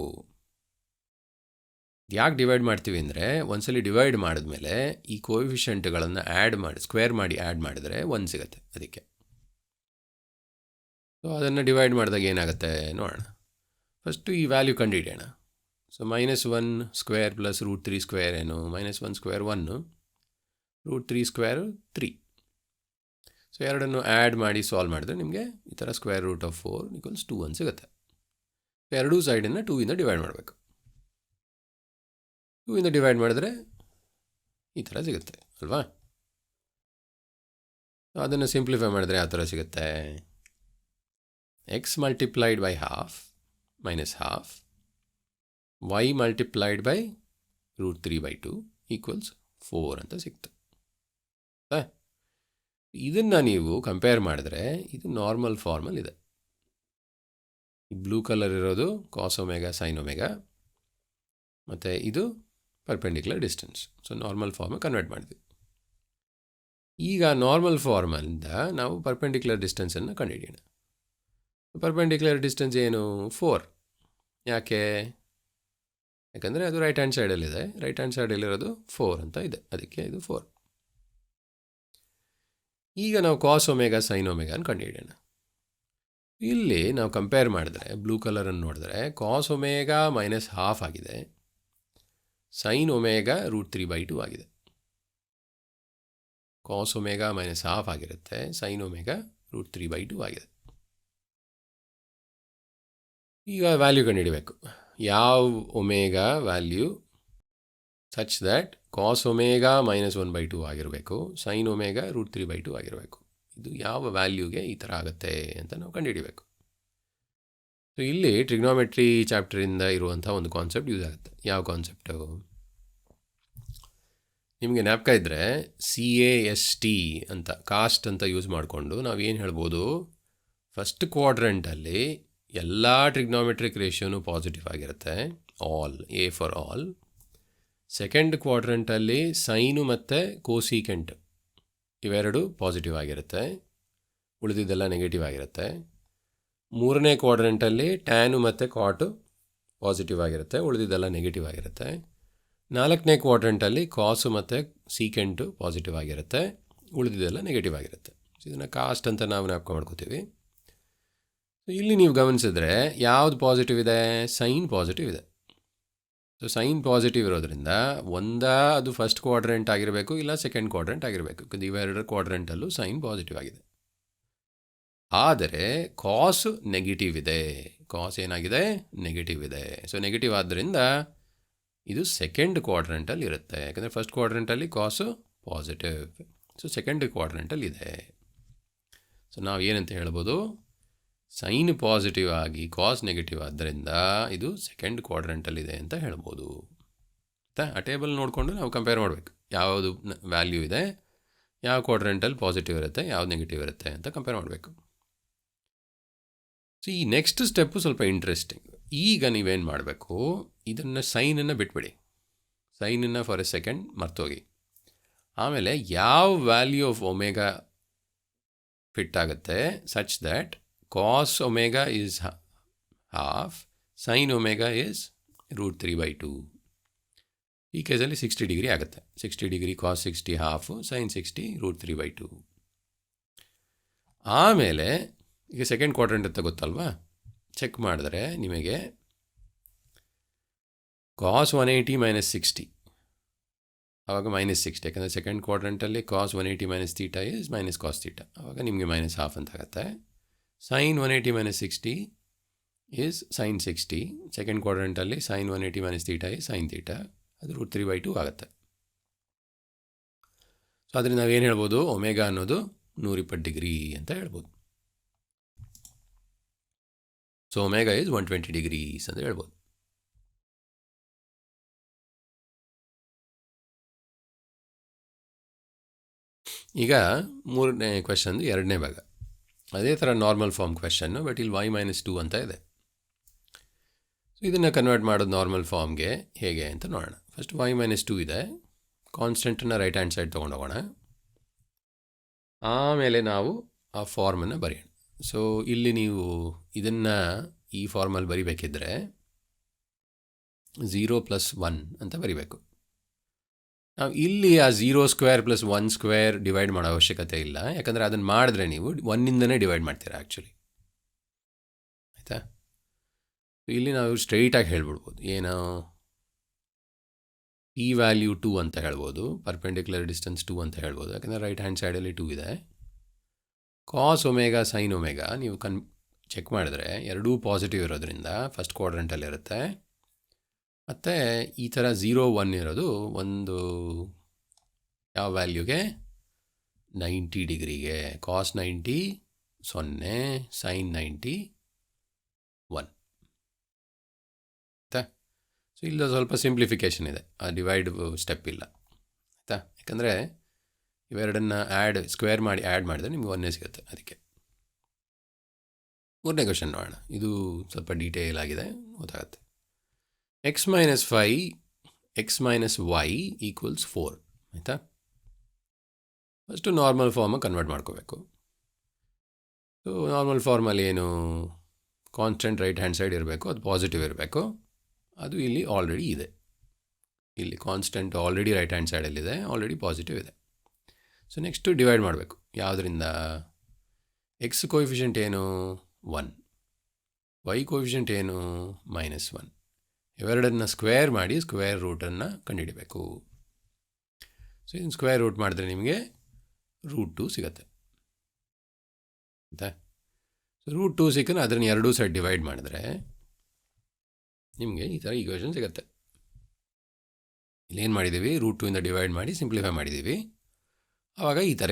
ಯಾಕೆ ಡಿವೈಡ್ ಮಾಡ್ತೀವಿ ಅಂದರೆ, ಒಂದ್ಸಲಿ ಡಿವೈಡ್ ಮಾಡಿದ್ಮೇಲೆ ಈ ಕೋಯಿಫಿಷೆಂಟ್ಗಳನ್ನು ಆ್ಯಡ್ ಮಾಡಿ ಸ್ಕ್ವೇರ್ ಮಾಡಿ ಆ್ಯಡ್ ಮಾಡಿದರೆ 1 ಸಿಗುತ್ತೆ. ಅದಕ್ಕೆ ಸೊ ಅದನ್ನು ಡಿವೈಡ್ ಮಾಡಿದಾಗ ಏನಾಗುತ್ತೆ ನೋಡೋಣ. ಫಸ್ಟು ಈ ವ್ಯಾಲ್ಯೂ ಕಂಡುಹಿಡಿಯೋಣ. ಸೊ -1 ಸ್ಕ್ವೇರ್ + √3 ಸ್ಕ್ವೇರ್ ಏನು? -1 ಸ್ಕ್ವೇರ್ 1, √3 ಸ್ಕ್ವೇರು 3. ಸೊ ಎರಡನ್ನು ಆ್ಯಡ್ ಮಾಡಿ ಸಾಲ್ವ್ ಮಾಡಿದ್ರೆ ನಿಮಗೆ ಈ ಥರ ಸ್ಕ್ವೇರ್ ರೂಟ್ ಆಫ್ 4 ಈಕ್ವಲ್ಸ್ 2 ಅಂತ ಸಿಗುತ್ತೆ. ಎರಡೂ ಸೈಡನ್ನು 2 ಇಂದ ಡಿವೈಡ್ ಮಾಡಬೇಕು. 2 ಇಂದ ಡಿವೈಡ್ ಮಾಡಿದ್ರೆ ಈ ಥರ ಸಿಗುತ್ತೆ ಅಲ್ವಾ? ಅದನ್ನು ಸಿಂಪ್ಲಿಫೈ ಮಾಡಿದ್ರೆ ಯಾವ ಥರ ಸಿಗುತ್ತೆ? x multiplied by half minus half y multiplied by root 3/2 equals 4 ಅಂತ ಸಿಕ್ತು. ಇದನ್ನು ನೀವು ಕಂಪೇರ್ ಮಾಡಿದ್ರೆ ಇದು ನಾರ್ಮಲ್ ಫಾರ್ಮಲ್ಲಿದೆ. ಈ ಬ್ಲೂ ಕಲರ್ ಇರೋದು ಕಾಸ್ ಒಮೆಗಾ ಸೈನ್ ಒಮೆಗಾ, ಮತ್ತು ಇದು perpendicular distance. So normal form convert ಮಾಡಿದ್ವಿ. ಈಗ ನಾರ್ಮಲ್ ಫಾರ್ಮಲ್ಲಿಂದ ನಾವು ಪರ್ಪೆಂಡಿಕ್ಯುಲರ್ ಡಿಸ್ಟೆನ್ಸನ್ನು ಕಂಡುಹಿಡಿಯೋಣ. ಪರ್ಪೆಂಡಿಕ್ಯುಲರ್ ಡಿಸ್ಟೆನ್ಸ್ ಏನು? 4. ಯಾಕೆ? ಯಾಕಂದರೆ ಅದು ರೈಟ್ ಹ್ಯಾಂಡ್ ಸೈಡಲ್ಲಿದೆ. ರೈಟ್ ಹ್ಯಾಂಡ್ ಸೈಡಲ್ಲಿರೋದು 4 ಅಂತ ಇದೆ, ಅದಕ್ಕೆ ಇದು 4. ಈಗ ನಾವು ಕಾಸ್ ಒಮೆಗಾ ಸೈನ್ ಒಮೆಗಾನ ಕಂಡುಹಿಡಿಯೋಣ. ಇಲ್ಲಿ ನಾವು ಕಂಪೇರ್ ಮಾಡಿದ್ರೆ ಬ್ಲೂ ಕಲರನ್ನು ನೋಡಿದ್ರೆ ಕಾಸ್ ಒಮೆಗಾ ಮೈನಸ್ ಹಾಫ್ ಆಗಿದೆ, ಸೈನ್ ಒಮೆಗಾ ರೂಟ್ 3/2 ಆಗಿದೆ. ಕಾಸ್ ಒಮೆಗಾ ಮೈನಸ್ ಹಾಫ್ ಆಗಿರುತ್ತೆ, ಸೈನ್ ಒಮೆಗಾ ರೂಟ್ 3/2 ಆಗಿದೆ. ಈಗ ವ್ಯಾಲ್ಯೂ ಕಂಡುಹಿಡಬೇಕು. ಯಾವ omega value such that cos omega minus 1/2 ಆಗಿರಬೇಕು, ಸೈನ್ ಒಮೆಗಾ ರೂಟ್ 3/2 ಆಗಿರಬೇಕು. ಇದು ಯಾವ ವ್ಯಾಲ್ಯೂಗೆ ಈ ಥರ ಆಗುತ್ತೆ ಅಂತ ನಾವು ಕಂಡುಹಿಡಬೇಕು. ಸೊ ಇಲ್ಲಿ ಟ್ರಿಗ್ನೋಮೆಟ್ರಿ ಚಾಪ್ಟರಿಂದ ಇರುವಂಥ ಒಂದು ಕಾನ್ಸೆಪ್ಟ್ ಯೂಸ್ ಆಗುತ್ತೆ. ಯಾವ ಕಾನ್ಸೆಪ್ಟು? ನಿಮಗೆ ಜ್ಞಾಪಕ ಇದ್ದರೆ CAST ಅಂತ ಕಾಸ್ಟ್ ಅಂತ ಯೂಸ್ ಮಾಡಿಕೊಂಡು ನಾವೇನು ಹೇಳ್ಬೋದು? ಫಸ್ಟ್ ಕ್ವಾಡ್ರೆಂಟಲ್ಲಿ ಎಲ್ಲ ಟ್ರಿಗ್ನೋಮೆಟ್ರಿಕ್ ರೇಷಿಯೋನು ಪಾಸಿಟಿವ್ ಆಗಿರುತ್ತೆ, all, A for all. Second ಕ್ವಾಡ್ರೆಂಟಲ್ಲಿ ಸೈನು ಮತ್ತು ಕೋಸಿಕೆಂಟ್ ಇವೆರಡು ಪಾಸಿಟಿವ್ ಆಗಿರುತ್ತೆ, ಉಳಿದಿದ್ದೆಲ್ಲ ನೆಗೆಟಿವ್ ಆಗಿರುತ್ತೆ. ಮೂರನೇ ಕ್ವಾಡ್ರೆಂಟಲ್ಲಿ ಟ್ಯಾನು ಮತ್ತು ಕಾಟು ಪಾಸಿಟಿವ್ ಆಗಿರುತ್ತೆ, ಉಳಿದಿದ್ದೆಲ್ಲ ನೆಗೆಟಿವ್ ಆಗಿರುತ್ತೆ. ನಾಲ್ಕನೇ ಕ್ವಾಡ್ರೆಂಟಲ್ಲಿ ಕಾಸು ಮತ್ತು ಸೀಕೆಂಟು ಪಾಸಿಟಿವ್ ಆಗಿರುತ್ತೆ, ಉಳಿದಿದ್ದೆಲ್ಲ ನೆಗೆಟಿವ್ ಆಗಿರುತ್ತೆ. ಇದನ್ನು ಕಾಸ್ಟ್ ಅಂತ ನಾವು ಜ್ಞಾಪಕ ಮಾಡ್ಕೋತೀವಿ. ಇಲ್ಲಿ ನೀವು ಗಮನಿಸಿದ್ರೆ ಯಾವುದು ಪಾಸಿಟಿವ್ ಇದೆ? ಸೈನ್ ಪಾಸಿಟಿವ್ ಇದೆ. ಸೊ ಸೈನ್ ಪಾಸಿಟಿವ್ ಇರೋದ್ರಿಂದ ಅದು ಫಸ್ಟ್ ಕ್ವಾಡ್ರೆಂಟ್ ಆಗಿರಬೇಕು, ಇಲ್ಲ ಸೆಕೆಂಡ್ ಕ್ವಾಡ್ರೆಂಟ್ ಆಗಿರಬೇಕು. ಇವೆರಡರ ಕ್ವಾಡ್ರೆಂಟಲ್ಲೂ ಸೈನ್ ಪಾಸಿಟಿವ್ ಆಗಿದೆ. ಆದರೆ ಕಾಸ್ ನೆಗೆಟಿವ್ ಇದೆ. ಕಾಸ್ ಏನಾಗಿದೆ? ನೆಗೆಟಿವ್ ಇದೆ. ಸೊ ನೆಗೆಟಿವ್ ಆದ್ದರಿಂದ ಇದು ಸೆಕೆಂಡ್ ಕ್ವಾಡ್ರೆಂಟಲ್ಲಿ ಇರುತ್ತೆ, ಯಾಕಂದರೆ ಫಸ್ಟ್ ಕ್ವಾಡ್ರೆಂಟಲ್ಲಿ ಕಾಸು ಪಾಸಿಟಿವ್. ಸೊ ಸೆಕೆಂಡ್ ಕ್ವಾಡ್ರೆಂಟಲ್ಲಿ ಇದೆ. ಸೊ ನಾವು ಏನಂತ ಹೇಳ್ಬೋದು? ಸೈನ್ ಪಾಸಿಟಿವ್ ಆಗಿ ಕಾಸ್ ನೆಗೆಟಿವ್ ಆದ್ದರಿಂದ ಇದು ಸೆಕೆಂಡ್ ಕ್ವಾಡ್ರೆಂಟಲ್ಲಿದೆ ಅಂತ ಹೇಳ್ಬೋದು. ಆ ಟೇಬಲ್ ನೋಡಿಕೊಂಡು ನಾವು ಕಂಪೇರ್ ಮಾಡಬೇಕು, ಯಾವುದು ವ್ಯಾಲ್ಯೂ ಇದೆ, ಯಾವ ಕ್ವಾಡ್ರೆಂಟಲ್ಲಿ ಪಾಸಿಟಿವ್ ಇರುತ್ತೆ, ಯಾವ್ದು ನೆಗೆಟಿವ್ ಇರುತ್ತೆ ಅಂತ ಕಂಪೇರ್ ಮಾಡಬೇಕು. ಸೊ ಈ ನೆಕ್ಸ್ಟ್ ಸ್ಟೆಪ್ಪು ಸ್ವಲ್ಪ ಇಂಟ್ರೆಸ್ಟಿಂಗ್. ಈಗ ನೀವೇನು ಮಾಡಬೇಕು? ಇದನ್ನು ಸೈನನ್ನು ಬಿಟ್ಬಿಡಿ, ಸೈನನ್ನು ಫಾರ್ ಎ ಸೆಕೆಂಡ್ ಮರ್ತೋಗಿ. ಆಮೇಲೆ ಯಾವ ವ್ಯಾಲ್ಯೂ ಆಫ್ ಒಮೆಗಾ ಫಿಟ್ ಆಗುತ್ತೆ such that cos omega is half, sin omega is root 3/2. ಈ ಕೇಸಲ್ಲಿ 60 ಡಿಗ್ರಿ ಆಗುತ್ತೆ. 60 degree cos 60 half, sine 60 root 3/2. ಆಮೇಲೆ ಈಗ ಸೆಕೆಂಡ್ ಕ್ವಾಡ್ರೆಂಟ್ ಅಂತ ಗೊತ್ತಲ್ವಾ? ಚೆಕ್ ಮಾಡಿದ್ರೆ ನಿಮಗೆ ಕಾಸ್ 180 ಮೈನಸ್ 60 ಆವಾಗ ಮೈನಸ್ 60, ಯಾಕಂದರೆ ಸೆಕೆಂಡ್ ಕ್ವಾಡ್ರೆಂಟಲ್ಲಿ cos 180 minus theta is minus cos theta, ಆವಾಗ ನಿಮಗೆ ಮೈನಸ್ ಹಾಫ್ ಅಂತ ಆಗುತ್ತೆ. Sine 180 minus 60 is sine 60, second ಕ್ವಾಡ್ರೆಂಟಲ್ಲಿ sine 180 minus theta is sine theta, ಅದು ರೂಟ್ 3/2 ಆಗುತ್ತೆ. ಸೊ ಅದರಿಂದ ನಾವೇನು ಹೇಳ್ಬೋದು? ಒಮೆಗಾ ಅನ್ನೋದು 120 ಡಿಗ್ರಿ ಅಂತ ಹೇಳ್ಬೋದು. ಸೊ ಒಮೆಗಾ ಈಸ್ 120 ಡಿಗ್ರೀಸ್ ಅಂತ ಹೇಳ್ಬೋದು. ಈಗ ಮೂರನೇ ಕ್ವೆಶನ್ದು ಎರಡನೇ ಭಾಗ ಅದೇ ಥರ ನಾರ್ಮಲ್ ಫಾರ್ಮ್ ಕ್ವೆಶನ್ನು, ಬಟ್ ಇಲ್ಲಿ y-2 ಅಂತ ಇದೆ. ಸೊ ಇದನ್ನು ಕನ್ವರ್ಟ್ ಮಾಡೋದು ನಾರ್ಮಲ್ ಫಾರ್ಮ್ಗೆ ಹೇಗೆ ಅಂತ ನೋಡೋಣ. ಫಸ್ಟ್ y-2 ಇದೆ, ಕಾನ್ಸ್ಟೆಂಟನ್ನು ರೈಟ್ ಹ್ಯಾಂಡ್ ಸೈಡ್ ತೊಗೊಂಡೋಗೋಣ. ಆಮೇಲೆ ನಾವು ಆ ಫಾರ್ಮನ್ನು ಬರೆಯೋಣ. ಸೊ ಇಲ್ಲಿ ನೀವು ಇದನ್ನು ಈ ಫಾರ್ಮಲ್ಲಿ ಬರಿಬೇಕಿದ್ರೆ 0 + 1 ಅಂತ ಬರಿಬೇಕು. ನಾವು ಇಲ್ಲಿ ಆ 0² + 1² ಡಿವೈಡ್ ಮಾಡೋ ಅವಶ್ಯಕತೆ ಇಲ್ಲ, ಯಾಕಂದರೆ ಅದನ್ನು ಮಾಡಿದ್ರೆ ನೀವು 1ಇಂದನೇ ಡಿವೈಡ್ ಮಾಡ್ತೀರಾ ಆ್ಯಕ್ಚುಲಿ, ಆಯಿತಾ? ಇಲ್ಲಿ ನಾವು ಸ್ಟ್ರೈಟಾಗಿ ಹೇಳ್ಬಿಡ್ಬೋದು, ಏನು ಈ ವ್ಯಾಲ್ಯೂ 2 ಅಂತ ಹೇಳ್ಬೋದು, ಪರ್ಪೆಂಡಿಕ್ಯುಲರ್ ಡಿಸ್ಟೆನ್ಸ್ 2 ಅಂತ ಹೇಳ್ಬೋದು, ಯಾಕಂದರೆ ರೈಟ್ ಹ್ಯಾಂಡ್ ಸೈಡಲ್ಲಿ 2 ಇದೆ. ಕಾಸ್ ಒಮೆಗಾ ಸೈನ್ ಒಮೆಗಾ ನೀವು ಚೆಕ್ ಮಾಡಿದ್ರೆ ಎರಡೂ ಪಾಸಿಟಿವ್ ಇರೋದ್ರಿಂದ ಫಸ್ಟ್ ಕ್ವಾಡ್ರೆಂಟಲ್ಲಿರುತ್ತೆ. ಮತ್ತು ಈ ಥರ 0 1 ಇರೋದು ಒಂದು ಯಾವ ವ್ಯಾಲ್ಯೂಗೆ 90 ಡಿಗ್ರಿಗೆ. ಕಾಸ್ 90 0, ಸೈನ್ 90 1. ಆಯಿತಾ? ಸೊ ಇಲ್ಲ ಸ್ವಲ್ಪ ಸಿಂಪ್ಲಿಫಿಕೇಷನ್ ಇದೆ, ಆ ಡಿವೈಡ್ ಸ್ಟೆಪ್ ಇಲ್ಲ. ಆಯಿತಾ? ಯಾಕಂದರೆ ಇವೆರಡನ್ನು ಸ್ಕ್ವೇರ್ ಮಾಡಿ ಆ್ಯಡ್ ಮಾಡಿದ್ರೆ ನಿಮ್ಗೆ 1 ಸಿಗುತ್ತೆ. ಅದಕ್ಕೆ ಮೂರನೇ ಕ್ವೆಶನ್ ನೋಡೋಣ. ಇದು ಸ್ವಲ್ಪ ಡೀಟೇಲ್ ಆಗಿದೆ, ಗೊತ್ತಾಗುತ್ತೆ. x minus 5 x minus y equals 4. ಆಯಿತಾ? ಫಸ್ಟು ನಾರ್ಮಲ್ ಫಾರ್ಮಾಗಿ ಕನ್ವರ್ಟ್ ಮಾಡ್ಕೋಬೇಕು. ಸೊ ನಾರ್ಮಲ್ ಫಾರ್ಮಲ್ಲಿ ಏನು ಕಾನ್ಸ್ಟೆಂಟ್ ರೈಟ್ ಹ್ಯಾಂಡ್ ಸೈಡ್ ಇರಬೇಕು, ಅದು ಪಾಸಿಟಿವ್ ಇರಬೇಕು. ಅದು ಇಲ್ಲಿ ಆಲ್ರೆಡಿ ಇದೆ. ಇಲ್ಲಿ ಕಾನ್ಸ್ಟೆಂಟ್ ಆಲ್ರೆಡಿ ರೈಟ್ ಹ್ಯಾಂಡ್ ಸೈಡಲ್ಲಿದೆ, ಆಲ್ರೆಡಿ ಪಾಸಿಟಿವ್ ಇದೆ. ಸೊ ನೆಕ್ಸ್ಟು ಡಿವೈಡ್ ಮಾಡಬೇಕು. ಯಾವುದರಿಂದ? ಎಕ್ಸ್ ಕೋಎಫಿಷಿಯಂಟ್ ಏನು 1, y ಕೋಎಫಿಷಿಯಂಟ್ ಏನು -1. ಇವೆರಡನ್ನು ಸ್ಕ್ವೇರ್ ಮಾಡಿ ಸ್ಕ್ವೇರ್ ರೂಟನ್ನು ಕಂಡುಹಿಡಬೇಕು. ಸೊ ಇದನ್ನು ಸ್ಕ್ವೇರ್ ರೂಟ್ ಮಾಡಿದ್ರೆ ನಿಮಗೆ √2 ಸಿಗುತ್ತೆ. ಆಯಿತಾ? ಸೊ √2 ಸಿಕ್ಕರೆ ಅದನ್ನು ಎರಡೂ ಸೈಡ್ ಡಿವೈಡ್ ಮಾಡಿದ್ರೆ ನಿಮಗೆ ಈ ಥರ ಈಕ್ವೇಷನ್ ಸಿಗುತ್ತೆ. ಇಲ್ಲೇನು ಮಾಡಿದ್ದೀವಿ, √2 ಡಿವೈಡ್ ಮಾಡಿ ಸಿಂಪ್ಲಿಫೈ ಮಾಡಿದ್ದೀವಿ. ಆವಾಗ ಈ ಥರ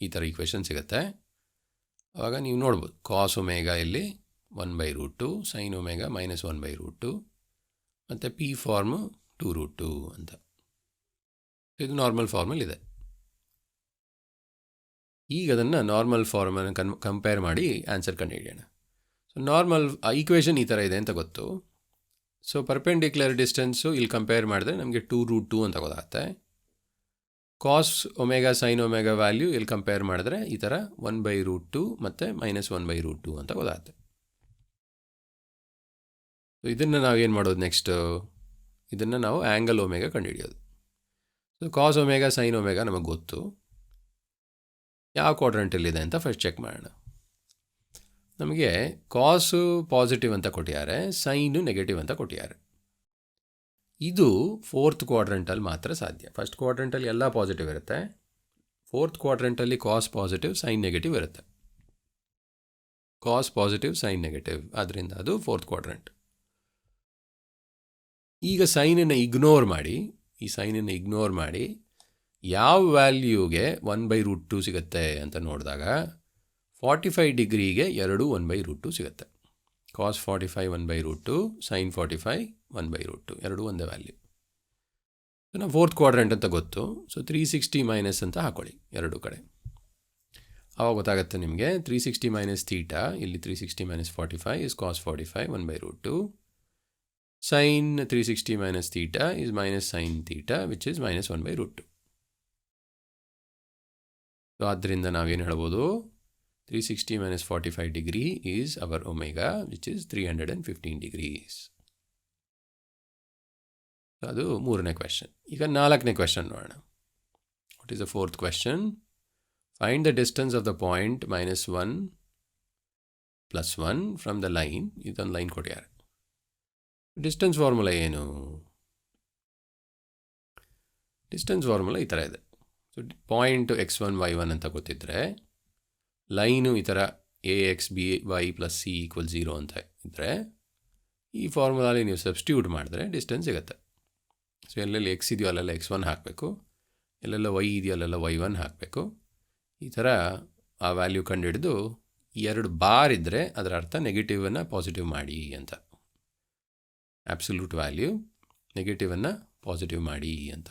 ಈ ಥರ ಈಕ್ವೇಷನ್ ಸಿಗುತ್ತೆ. ಆವಾಗ ನೀವು ನೋಡ್ಬೋದು, ಕಾಸ್ ಒಮೆಗಾ ಇಲ್ಲಿ 1/√2, ಸೈನ್ ಒಮೆಗಾ -1/√2, ಮತ್ತು ಪಿ ಫಾರ್ಮು 2√2 ಅಂತ. ಇದು ನಾರ್ಮಲ್ ಫಾರ್ಮಲ್ಲಿದೆ. ಈಗ ಅದನ್ನು ನಾರ್ಮಲ್ ಫಾರ್ಮನ್ನು ಕಂಪೇರ್ ಮಾಡಿ ಆನ್ಸರ್ ಕಂಡುಹಿಡಿಯೋಣ. ಸೊ ನಾರ್ಮಲ್ ಈಕ್ವೇಷನ್ ಈ ಥರ ಇದೆ ಅಂತ ಗೊತ್ತು. ಸೊ ಪರ್ಪೆಂಡಿಕ್ಯುಲರ್ ಡಿಸ್ಟೆನ್ಸು ಇಲ್ಲಿ ಕಂಪೇರ್ ಮಾಡಿದ್ರೆ ನಮಗೆ 2√2 ಅಂತ ಗೊತ್ತಾಗುತ್ತೆ. ಕಾಸ್ ಒಮೆಗಾ ಸೈನ್ ಒಮೆಗಾ ವ್ಯಾಲ್ಯೂ ಇಲ್ಲಿ ಕಂಪೇರ್ ಮಾಡಿದ್ರೆ ಈ ಥರ 1/√2 ಮತ್ತು -1/√2 ಅಂತ ಗೊತ್ತಾಗುತ್ತೆ. ಸೊ ಇದನ್ನು ನಾವೇನು ಮಾಡೋದು ನೆಕ್ಸ್ಟು, ಇದನ್ನು ನಾವು ಆ್ಯಂಗಲ್ ಒಮೆಗಾ ಕಂಡುಹಿಡಿಯೋದು. So cos omega sine omega ನಮಗೆ ಗೊತ್ತು. ಯಾವ ಕ್ವಾಡ್ರೆಂಟಲ್ಲಿದೆ ಅಂತ ಫಸ್ಟ್ ಚೆಕ್ ಮಾಡೋಣ. ನಮಗೆ ಕಾಸು ಪಾಸಿಟಿವ್ ಅಂತ ಕೊಟ್ಟಿದ್ದಾರೆ, ಸೈನು ನೆಗೆಟಿವ್ ಅಂತ ಕೊಟ್ಟಿದ್ದಾರೆ. ಇದು 4th ಕ್ವಾಡ್ರೆಂಟಲ್ಲಿ ಮಾತ್ರ ಸಾಧ್ಯ. ಫಸ್ಟ್ ಕ್ವಾಡ್ರೆಂಟಲ್ಲಿ ಎಲ್ಲ ಪಾಸಿಟಿವ್ ಇರುತ್ತೆ, 4th ಕ್ವಾಡ್ರೆಂಟಲ್ಲಿ ಕಾಸ್ ಪಾಸಿಟಿವ್ ಸೈನ್ ನೆಗೆಟಿವ್ ಇರುತ್ತೆ. ಕಾಸ್ ಪಾಸಿಟಿವ್ ಸೈನ್ ನೆಗೆಟಿವ್, ಆದ್ದರಿಂದ ಅದು 4th ಕ್ವಾಡ್ರೆಂಟ್. ಈಗ ಸೈನನ್ನು ಇಗ್ನೋರ್ ಮಾಡಿ ಯಾವ ವ್ಯಾಲ್ಯೂಗೆ 1/√2 ಸಿಗುತ್ತೆ ಅಂತ ನೋಡಿದಾಗ 45 ಡಿಗ್ರಿಗೆ ಎರಡೂ 1/√2 ಸಿಗುತ್ತೆ. ಕಾಸ್ 45 1/√2, ಸೈನ್ 45 1/√2, ಎರಡೂ ಒಂದೇ ವ್ಯಾಲ್ಯೂ. ಸೊ ನಾವು 4th ಕ್ವಾಡ್ರೆಂಟ್ ಅಂತ ಗೊತ್ತು. ಸೊ 360 ಮೈನಸ್ ಅಂತ ಹಾಕೊಳ್ಳಿ ಎರಡೂ ಕಡೆ. ಆವಾಗ ಗೊತ್ತಾಗುತ್ತೆ ನಿಮಗೆ 360 ಮೈನಸ್ ಥೀಟಾ, ಇಲ್ಲಿ 360 - 45 is cos 45 1/√2. Sine 360 minus theta is minus sine theta which is -1/√2. So ಆದ್ದರಿಂದ ನಾವೇನು ಹೇಳ್ಬೋದು, 360 - 45 degree is our omega which is 315 degrees. ಅದು ಮೂರನೇ ಕ್ವೆಶನ್. ಈಗ 4ನೇ ಕ್ವೆಶನ್ ನೋಡೋಣ. What is the 4th question? Find the distance of the point -1 +1 from the line. ಇದೊಂದು line ಕೊಟ್ಟಿದ್ದಾರೆ. ಡಿಸ್ಟೆನ್ಸ್ ಫಾರ್ಮುಲಾ ಏನು? ಡಿಸ್ಟೆನ್ಸ್ ಫಾರ್ಮುಲಾ ಈ ಥರ ಇದೆ. ಸೊ ಪಾಯಿಂಟು x1 y1 ಅಂತ ಗೊತ್ತಿದ್ದರೆ, ಲೈನು ಈ ಥರ ax/by + c = 0 ಅಂತ ಇದ್ದರೆ, ಈ ಫಾರ್ಮುಲಾಲಿ ನೀವು ಸಬ್ಸ್ಟಿಟ್ಯೂಟ್ ಮಾಡಿದ್ರೆ ಡಿಸ್ಟೆನ್ಸ್ ಸಿಗುತ್ತೆ. ಸೊ ಎಲ್ಲೆಲ್ಲಿ x ಇದೆಯೋ ಅಲ್ಲೆಲ್ಲ x1 ಹಾಕಬೇಕು, ಎಲ್ಲೆಲ್ಲ y ಇದೆಯೋ ಅಲ್ಲೆಲ್ಲ y1 ಹಾಕಬೇಕು. ಈ ಥರ ಆ ವ್ಯಾಲ್ಯೂ ಕಂಡುಹಿಡಿದು 2 ಬಾರ್ ಇದ್ದರೆ ಅದರ ಅರ್ಥ ನೆಗೆಟಿವನ್ನು ಪಾಸಿಟಿವ್ ಮಾಡಿ ಅಂತ. ಆಬ್ಸಲ್ಯೂಟ್ ವ್ಯಾಲ್ಯೂ ನೆಗೆಟಿವನ್ನು ಪಾಸಿಟಿವ್ ಮಾಡಿ ಅಂತ.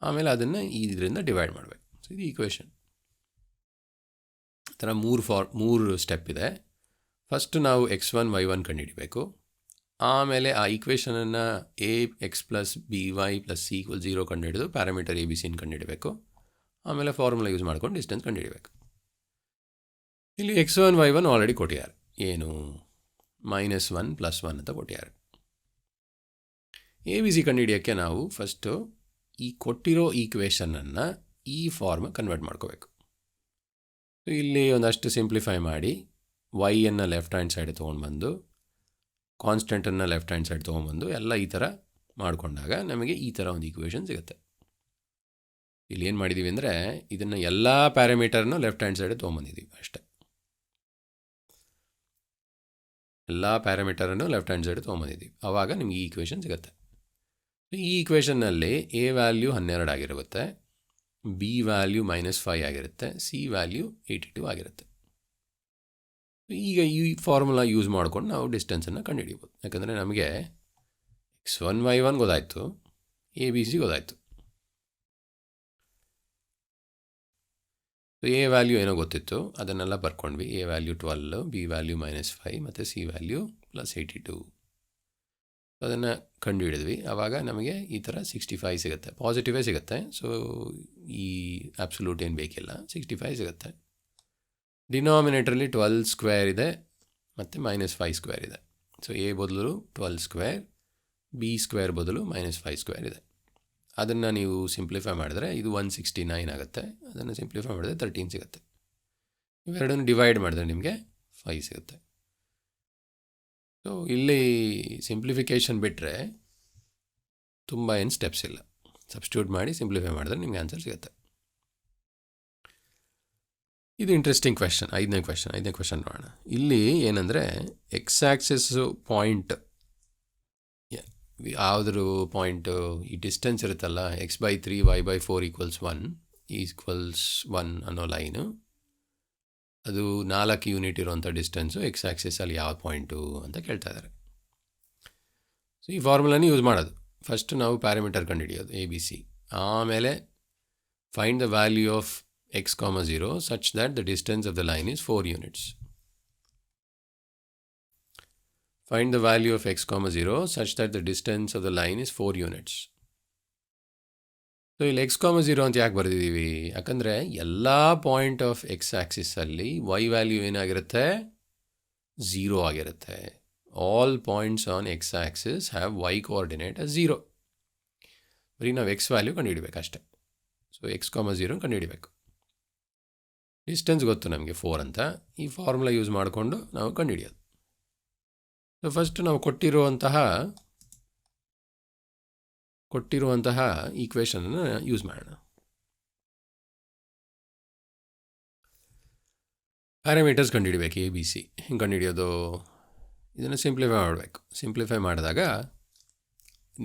ಆಮೇಲೆ ಅದನ್ನು ಇದರಿಂದ ಡಿವೈಡ್ ಮಾಡಬೇಕು. ಸೊ ಇದು ಈಕ್ವೇಷನ್. ಈ ಥರ ಮೂರು ಸ್ಟೆಪ್ ಇದೆ. ಫಸ್ಟ್ ನಾವು x1 y1 ಕಂಡುಹಿಡಬೇಕು. ಆಮೇಲೆ ಆ ಈಕ್ವೇಷನನ್ನು ax + by + c = 0 ಕಂಡುಹಿಡಿದು ಪ್ಯಾರಾಮೀಟರ್ ABCನ ಕಂಡುಹಿಡಬೇಕು. ಆಮೇಲೆ ಫಾರ್ಮುಲಾ ಯೂಸ್ ಮಾಡ್ಕೊಂಡು ಡಿಸ್ಟೆನ್ಸ್ ಕಂಡುಹಿಡಬೇಕು. ಇಲ್ಲಿ x1 y1 ಆಲ್ರೆಡಿ ಕೊಟ್ಟಿದ್ದಾರೆ. ಏನು? -1 +1 ಅಂತ ಕೊಟ್ಟಿದ್ದಾರೆ. ABC ಕಂಡುಹಿಡಿಯೋಕ್ಕೆ ನಾವು ಫಸ್ಟು ಈ ಕೊಟ್ಟಿರೋ ಈಕ್ವೇಷನನ್ನು ಈ ಫಾರ್ಮ್ ಕನ್ವರ್ಟ್ ಮಾಡ್ಕೋಬೇಕು. ಸೊ ಇಲ್ಲಿ ಒಂದಷ್ಟು ಸಿಂಪ್ಲಿಫೈ ಮಾಡಿ y-ಅನ್ನು ಲೆಫ್ಟ್ ಹ್ಯಾಂಡ್ ಸೈಡ್ ತೊಗೊಂಡ್ಬಂದು ಕಾನ್ಸ್ಟೆಂಟನ್ನು ಲೆಫ್ಟ್ ಹ್ಯಾಂಡ್ ಸೈಡ್ ತೊಗೊಂಡ್ಬಂದು ಎಲ್ಲ ಈ ಥರ ಮಾಡಿಕೊಂಡಾಗ ನಮಗೆ ಈ ಥರ ಒಂದು ಈಕ್ವೇಷನ್ ಸಿಗುತ್ತೆ. ಇಲ್ಲಿ ಏನು ಮಾಡಿದ್ದೀವಿ ಅಂದರೆ ಇದನ್ನು ಎಲ್ಲ ಪ್ಯಾರಾಮೀಟರ್ನು ಲೆಫ್ಟ್ ಹ್ಯಾಂಡ್ ಸೈಡ್ ತೊಗೊಂಬಂದಿದ್ದೀವಿ ಅಷ್ಟೇ. ಎಲ್ಲ ಪ್ಯಾರಾಮೀಟರನ್ನು ಲೆಫ್ಟ್ ಹ್ಯಾಂಡ್ ಸೈಡ್ ತೊಗೊಂಬಂದಿದ್ದೀವಿ. ಆವಾಗ ನಿಮ್ಗೆ ಈ ಈಕ್ವೇಷನ್ ಸಿಗುತ್ತೆ. ಈ ಈಕ್ವೇಷನ್ನಲ್ಲಿ ಎ ವ್ಯಾಲ್ಯೂ 12 ಆಗಿರುತ್ತೆ, ಬಿ ವ್ಯಾಲ್ಯೂ -5 ಆಗಿರುತ್ತೆ, ಸಿ ವ್ಯಾಲ್ಯೂ 82 ಆಗಿರುತ್ತೆ. ಈಗ ಈ ಫಾರ್ಮುಲಾ ಯೂಸ್ ಮಾಡ್ಕೊಂಡು ನಾವು ಡಿಸ್ಟೆನ್ಸನ್ನು ಕಂಡುಹಿಡಿಬೋದು. ಯಾಕಂದರೆ ನಮಗೆ x1 y1 ಗೊತ್ತಾಯಿತು, ABC ಗೊತ್ತಾಯಿತು. ಎ ವ್ಯಾಲ್ಯೂ ಏನೋ ಗೊತ್ತಿತ್ತು, ಅದನ್ನೆಲ್ಲ ಬರ್ಕೊಂಡ್ವಿ. ಎ ವ್ಯಾಲ್ಯೂ 12, ಬಿ ವ್ಯಾಲ್ಯೂ -5 ಮತ್ತು ಸಿ ವ್ಯಾಲ್ಯೂ +82. ಅದನ್ನು ಕಂಡುಹಿಡಿದ್ವಿ. ಆವಾಗ ನಮಗೆ ಈ ಥರ 65 ಸಿಗುತ್ತೆ, ಪಾಸಿಟಿವೇ ಸಿಗುತ್ತೆ. ಸೊ ಈ ಆಬ್ಸಲ್ಯೂಟ್ ಏನು ಬೇಕಿಲ್ಲ, 65 ಸಿಗುತ್ತೆ. ಡಿನಾಮಿನೇಟ್ರಲ್ಲಿ 12 ಸ್ಕ್ವೇರ್ ಇದೆ ಮತ್ತು -5 ಸ್ಕ್ವೇರ್ ಇದೆ. ಸೊ ಎ ಬದಲು 12 ಸ್ಕ್ವೇರ್, ಬಿ ಸ್ಕ್ವೇರ್ ಬದಲು -5 ಸ್ಕ್ವೇರ್ ಇದೆ. ಅದನ್ನು ನೀವು ಸಿಂಪ್ಲಿಫೈ ಮಾಡಿದ್ರೆ ಇದು 169 ಆಗುತ್ತೆ. ಅದನ್ನು ಸಿಂಪ್ಲಿಫೈ ಮಾಡಿದ್ರೆ 13 ಸಿಗುತ್ತೆ. ಇವೆರಡನ್ನು ಡಿವೈಡ್ ಮಾಡಿದ್ರೆ ನಿಮಗೆ 5 ಸಿಗುತ್ತೆ. ಸೊ ಇಲ್ಲಿ ಸಿಂಪ್ಲಿಫಿಕೇಷನ್ ಬಿಟ್ಟರೆ ತುಂಬ ಏನು ಸ್ಟೆಪ್ಸ್ ಇಲ್ಲ. ಸಬ್ಸ್ಟಿಟ್ಯೂಟ್ ಮಾಡಿ ಸಿಂಪ್ಲಿಫೈ ಮಾಡಿದ್ರೆ ನಿಮಗೆ ಆನ್ಸರ್ ಸಿಗುತ್ತೆ. ಇದು ಇಂಟ್ರೆಸ್ಟಿಂಗ್ ಕ್ವೆಶನ್. ಐದನೇ ಕ್ವೆಶನ್ ನೋಡೋಣ. ಇಲ್ಲಿ ಏನಂದರೆ ಎಕ್ಸ್ ಆ್ಯಕ್ಸಿಸ್ಸು ಪಾಯಿಂಟ್, ಯಾವುದ್ರ ಪಾಯಿಂಟು ಈ ಡಿಸ್ಟೆನ್ಸ್ ಇರುತ್ತಲ್ಲ, x/3 y/4 = 1 ಅನ್ನೋ ಲೈನು, ಅದು 4 ಯೂನಿಟ್ ಇರೋಂಥ ಡಿಸ್ಟೆನ್ಸು ಎಕ್ಸ್ ಆ್ಯಕ್ಸಿಸಲ್ಲಿ ಯಾವ ಪಾಯಿಂಟು ಅಂತ ಕೇಳ್ತಾ ಇದ್ದಾರೆ. ಸೊ ಈ ಫಾರ್ಮುಲಾನೇ ಯೂಸ್ ಮಾಡೋದು. ಫಸ್ಟು ನಾವು ಪ್ಯಾರಾಮೀಟರ್ ಕಂಡುಹಿಡಿಯೋದು ABC, ಆಮೇಲೆ find the value of x, 0 such that the distance of the line is 4 units. Find the value of x, 0 such that the distance of the line is 4 units. So ಇಲ್ಲಿ x, 0 ಅಂತ ಯಾಕೆ ಬರೆದಿದ್ದೀವಿ? ಯಾಕಂದರೆ ಎಲ್ಲ point of x ಆ್ಯಕ್ಸಿಸಲ್ಲಿ y value ಏನಾಗಿರುತ್ತೆ? 0 ಆಗಿರುತ್ತೆ. All points on x axis have y coordinate as 0. ಬರೀ ನಾವು x ವ್ಯಾಲ್ಯೂ ಕಂಡುಹಿಡಬೇಕು ಅಷ್ಟೇ. So x, 0 ಕಂಡುಹಿಡಬೇಕು. ಡಿಸ್ಟೆನ್ಸ್ ಗೊತ್ತು ನಮಗೆ 4 ಅಂತ. ಈ ಫಾರ್ಮುಲಾ ಯೂಸ್ ಮಾಡಿಕೊಂಡು ನಾವು ಕಂಡುಹಿಡಿಯೋದು. ಸೊ ಫಸ್ಟ್ ನಾವು ಕೊಟ್ಟಿರುವಂತಹ ಈಕ್ವೇಷನನ್ನು ಯೂಸ್ ಮಾಡೋಣ. ಪ್ಯಾರಾಮೀಟರ್ಸ್ ಕಂಡುಹಿಡಬೇಕು ABC. ಹಿಂಗೆ ಕಂಡುಹಿಡಿಯೋದು, ಇದನ್ನು ಸಿಂಪ್ಲಿಫೈ ಮಾಡಬೇಕು. ಸಿಂಪ್ಲಿಫೈ ಮಾಡಿದಾಗ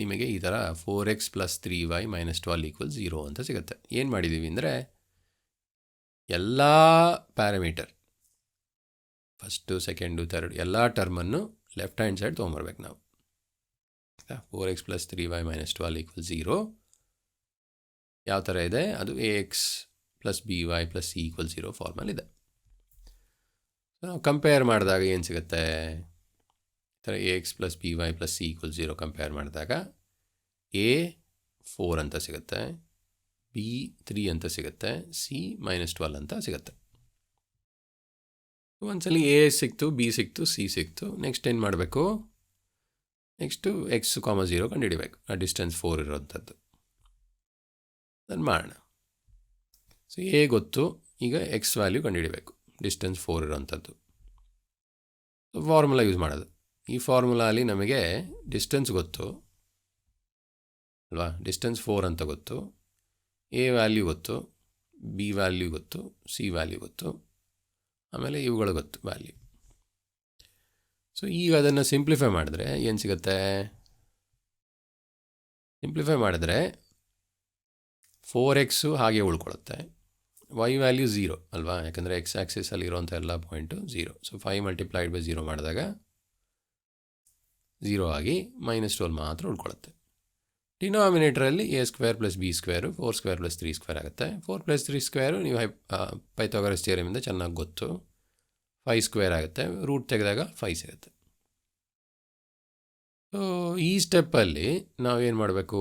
ನಿಮಗೆ ಈ ಥರ 4x + 3y - 12 = 0 ಅಂತ ಸಿಗುತ್ತೆ. ಏನು ಮಾಡಿದ್ದೀವಿ ಅಂದರೆ ಎಲ್ಲ ಪ್ಯಾರಾಮೀಟರ್, ಫಸ್ಟು, ಸೆಕೆಂಡು, ಥರ್ಡ್ ಎಲ್ಲ ಟರ್ಮನ್ನು ಲೆಫ್ಟ್ ಹ್ಯಾಂಡ್ ಸೈಡ್ ತೊಗೊಂಬರ್ಬೇಕು ನಾವು. 4x + 3y - 12 = 0 ಯಾವ ಥರ ಇದೆ? ಅದು ax + by + c = 0 ಫಾರ್ಮಲ್ ಇದೆ. ನಾವು ಕಂಪೇರ್ ಮಾಡಿದಾಗ ಏನು ಸಿಗುತ್ತೆ? ಈ ಥರ ax + by + c = 0 ಕಂಪೇರ್ ಮಾಡಿದಾಗ a 4 ಅಂತ ಸಿಗುತ್ತೆ, ಬಿ 3 ಅಂತ ಸಿಗುತ್ತೆ, ಸಿ -12 ಅಂತ ಸಿಗುತ್ತೆ. ಒಂದ್ಸಲಿ ಎ ಸಿಕ್ತು, ಬಿ ಸಿಕ್ತು, ಸಿ ಸಿಕ್ತು. ನೆಕ್ಸ್ಟ್ ಏನು ಮಾಡಬೇಕು? Next x, 0 ಕಂಡುಹಿಡಬೇಕು. ಆ ಡಿಸ್ಟೆನ್ಸ್ 4 ಇರೋವಂಥದ್ದು. ಅದನ್ನು ಮಾಡೋಣ. ಸೊ ಎ ಗೊತ್ತು, ಈಗ x ವ್ಯಾಲ್ಯೂ ಕಂಡುಹಿಡಬೇಕು, ಡಿಸ್ಟೆನ್ಸ್ 4 ಇರೋವಂಥದ್ದು. ಫಾರ್ಮುಲಾ ಯೂಸ್ ಮಾಡೋದು. ಈ ಫಾರ್ಮುಲಾಲಿ ನಮಗೆ ಡಿಸ್ಟೆನ್ಸ್ ಗೊತ್ತು ಅಲ್ವಾ? ಡಿಸ್ಟೆನ್ಸ್ 4 ಅಂತ ಗೊತ್ತು, ಎ ವ್ಯಾಲ್ಯೂ ಗೊತ್ತು, ಬಿ ವ್ಯಾಲ್ಯೂ ಗೊತ್ತು, ಸಿ ವ್ಯಾಲ್ಯೂ ಗೊತ್ತು, ಆಮೇಲೆ ಇವುಗಳು ಗೊತ್ತು ವ್ಯಾಲ್ಯೂ. ಸೊ ಈಗ ಅದನ್ನು ಸಿಂಪ್ಲಿಫೈ ಮಾಡಿದ್ರೆ ಏನು ಸಿಗುತ್ತೆ? ಸಿಂಪ್ಲಿಫೈ ಮಾಡಿದ್ರೆ 4x ಹಾಗೆ ಉಳ್ಕೊಳ್ಳುತ್ತೆ, y ವ್ಯಾಲ್ಯೂ 0 ಅಲ್ವಾ? ಯಾಕಂದರೆ ಎಕ್ಸ್ ಆ್ಯಕ್ಸಿಸಲ್ಲಿ ಇರೋಂಥ ಎಲ್ಲ ಪಾಯಿಂಟು 0. ಸೊ 5 × 0 ಮಾಡಿದಾಗ 0 ಆಗಿ -12 ಮಾತ್ರ ಉಳ್ಕೊಳ್ಳುತ್ತೆ. ಡಿನಾಮಿನೇಟ್ರಲ್ಲಿ a² + b² 4² + 3² ಆಗುತ್ತೆ. 4 + 3² ನೀವು ಪೈಥಾಗರಸ್ ಥಿಯರಮಿಂದ ಚೆನ್ನಾಗಿ ಗೊತ್ತು, 5² ಆಗುತ್ತೆ. ರೂಟ್ ತೆಗೆದಾಗ 5 ಸಿಗುತ್ತೆ. ಸೊ ಈ ಸ್ಟೆಪ್ಪಲ್ಲಿ ನಾವೇನು ಮಾಡಬೇಕು?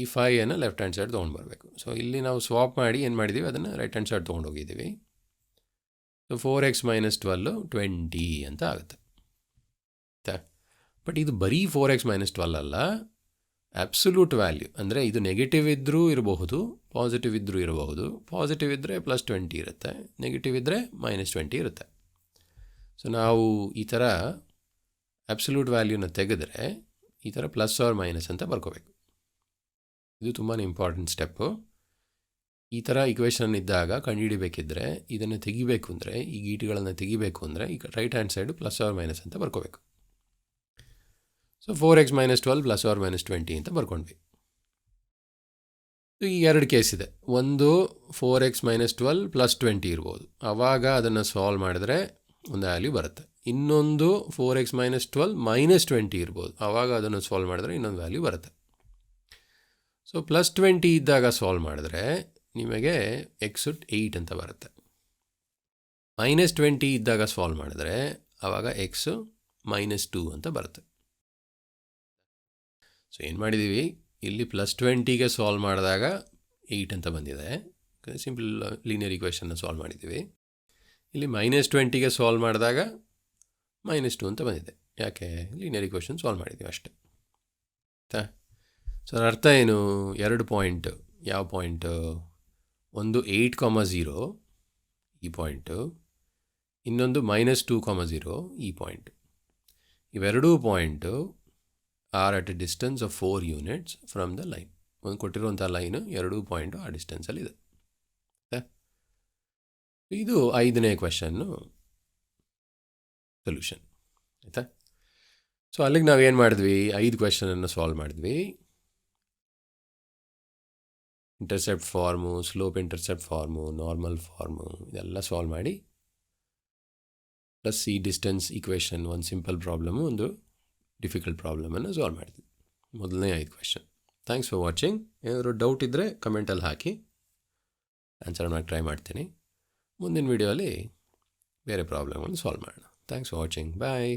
ಈ 5 ಲೆಫ್ಟ್ ಹ್ಯಾಂಡ್ ಸೈಡ್ ತೊಗೊಂಡು ಬರಬೇಕು. ಸೊ ಇಲ್ಲಿ ನಾವು ಸ್ವಾಪ್ ಮಾಡಿ ಏನು ಮಾಡಿದ್ದೀವಿ? ಅದನ್ನು ರೈಟ್ ಹ್ಯಾಂಡ್ ಸೈಡ್ ತೊಗೊಂಡು ಹೋಗಿದ್ದೀವಿ. ಸೊ 4x - 12 20 ಅಂತ ಆಗುತ್ತೆ. ಬಟ್ ಇದು ಬರೀ 4x - 12 ಅಲ್ಲ, ಆಬ್ಸಲ್ಯೂಟ್ ವ್ಯಾಲ್ಯೂ. ಅಂದರೆ ಇದು ನೆಗೆಟಿವ್ ಇದ್ದರೂ ಇರಬಹುದು, ಪಾಸಿಟಿವ್ ಇದ್ದರೂ ಇರಬಹುದು. ಪಾಸಿಟಿವ್ ಇದ್ದರೆ +20 ಇರುತ್ತೆ, ನೆಗೆಟಿವ್ ಇದ್ದರೆ -20 ಇರುತ್ತೆ. ಸೊ ನಾವು ಈ ಥರ ಆಬ್ಸಲ್ಯೂಟ್ ವ್ಯಾಲ್ಯೂನ ತೆಗೆದ್ರೆ ಈ ಥರ +or - ಅಂತ ಬರ್ಕೋಬೇಕು. ಇದು ತುಂಬಾ ಇಂಪಾರ್ಟೆಂಟ್ ಸ್ಟೆಪ್ಪು. ಈ ಥರ ಇಕ್ವೇಷನ್ ಇದ್ದಾಗ ಕಂಡುಹಿಡಿಬೇಕಿದ್ರೆ ಇದನ್ನು ತೆಗಿಬೇಕು ಅಂದರೆ, ಈ ಗೀಟುಗಳನ್ನು ತೆಗಿಬೇಕು ಅಂದರೆ ಈಗ right hand side plus or minus ಅಂತ ಬರ್ಕೋಬೇಕು. ಸೊ 4x - 12 + or -20 ಅಂತ ಬರ್ಕೊಂಡ್ವಿ. ಈ ಎರಡು ಕೇಸ್ ಇದೆ. ಒಂದು 4x - 12 + 20 ಇರ್ಬೋದು, ಆವಾಗ ಅದನ್ನು ಸಾಲ್ವ್ ಮಾಡಿದ್ರೆ ಒಂದು ವ್ಯಾಲ್ಯೂ ಬರುತ್ತೆ. ಇನ್ನೊಂದು 4x - 12 - 20 ಇರ್ಬೋದು, ಆವಾಗ ಅದನ್ನು ಸಾಲ್ವ್ ಮಾಡಿದ್ರೆ ಇನ್ನೊಂದು ವ್ಯಾಲ್ಯೂ ಬರುತ್ತೆ. ಸೊ +20 ಇದ್ದಾಗ ಸಾಲ್ವ್ ಮಾಡಿದ್ರೆ ನಿಮಗೆ x 8 ಅಂತ ಬರುತ್ತೆ. -20 ಇದ್ದಾಗ ಸಾಲ್ವ್ ಮಾಡಿದ್ರೆ ಆವಾಗ x -2 ಅಂತ ಬರುತ್ತೆ. ಸೊ ಏನು ಮಾಡಿದ್ದೀವಿ, ಇಲ್ಲಿ +20ಗೆ ಸಾಲ್ವ್ ಮಾಡಿದಾಗ 8 ಅಂತ ಬಂದಿದೆ, ಸಿಂಪಲ್ ಲೀನಿಯರ್ ಇಕ್ವೇಷನ್ನ ಸಾಲ್ವ್ ಮಾಡಿದ್ದೀವಿ. ಇಲ್ಲಿ -20ಗೆ ಸಾಲ್ವ್ ಮಾಡಿದಾಗ -2 ಅಂತ ಬಂದಿದೆ. ಯಾಕೆ? ಲೀನಿಯರ್ ಇಕ್ವೇಷನ್ ಸಾಲ್ವ್ ಮಾಡಿದ್ದೀವಿ ಅಷ್ಟೇ. ಆಯಿತಾ? ಸೊ ಅದರ ಅರ್ಥ ಏನು? 2 ಪಾಯಿಂಟ್. ಯಾವ ಪಾಯಿಂಟು? ಒಂದು 8,0 ಈ ಪಾಯಿಂಟು, ಇನ್ನೊಂದು -2,0 ಈ ಪಾಯಿಂಟ್. ಇವೆರಡೂ point are at a distance of 4 units from the line. ಒಂದು ಕೊಟ್ಟಿರುವಂಥ ಲೈನು 2 ಪಾಯಿಂಟು ಆ ಡಿಸ್ಟೆನ್ಸಲ್ಲಿದೆ. ಇದು 5ನೇ ಕ್ವೆಶನ್ನು ಸೊಲ್ಯೂಷನ್. ಆಯಿತಾ? ಸೊ ಅಲ್ಲಿಗೆ ನಾವೇನು ಮಾಡಿದ್ವಿ, 5 ಕ್ವೆಶನನ್ನು ಸಾಲ್ವ್ ಮಾಡಿದ್ವಿ. Intercept form, slope intercept form, normal form ಇದೆಲ್ಲ ಸಾಲ್ವ್ ಮಾಡಿ, ಪ್ಲಸ್ ಈ ಡಿಸ್ಟೆನ್ಸ್ ಇಕ್ವೇಷನ್, ಒಂದು ಸಿಂಪಲ್ ಪ್ರಾಬ್ಲಮು, ಒಂದು ಡಿಫಿಕಲ್ಟ್ ಪ್ರಾಬ್ಲಮನ್ನು ಸಾಲ್ವ್ ಮಾಡಿದ್ವಿ. ಮೊದಲನೇ 5 ಕ್ವೆಶನ್. Thanks for watching. ಏನಾದರೂ ಡೌಟ್ ಇದ್ದರೆ ಕಮೆಂಟಲ್ಲಿ ಹಾಕಿ, ಆನ್ಸರ್ ಮಾಡೋಕ್ಕೆ ಟ್ರೈ ಮಾಡ್ತೀನಿ. ಮುಂದಿನ ವೀಡಿಯೋಲಿ ಬೇರೆ ಪ್ರಾಬ್ಲಮನ್ನು ಸಾಲ್ವ್ ಮಾಡೋಣ. Thanks for watching. ಬಾಯ್.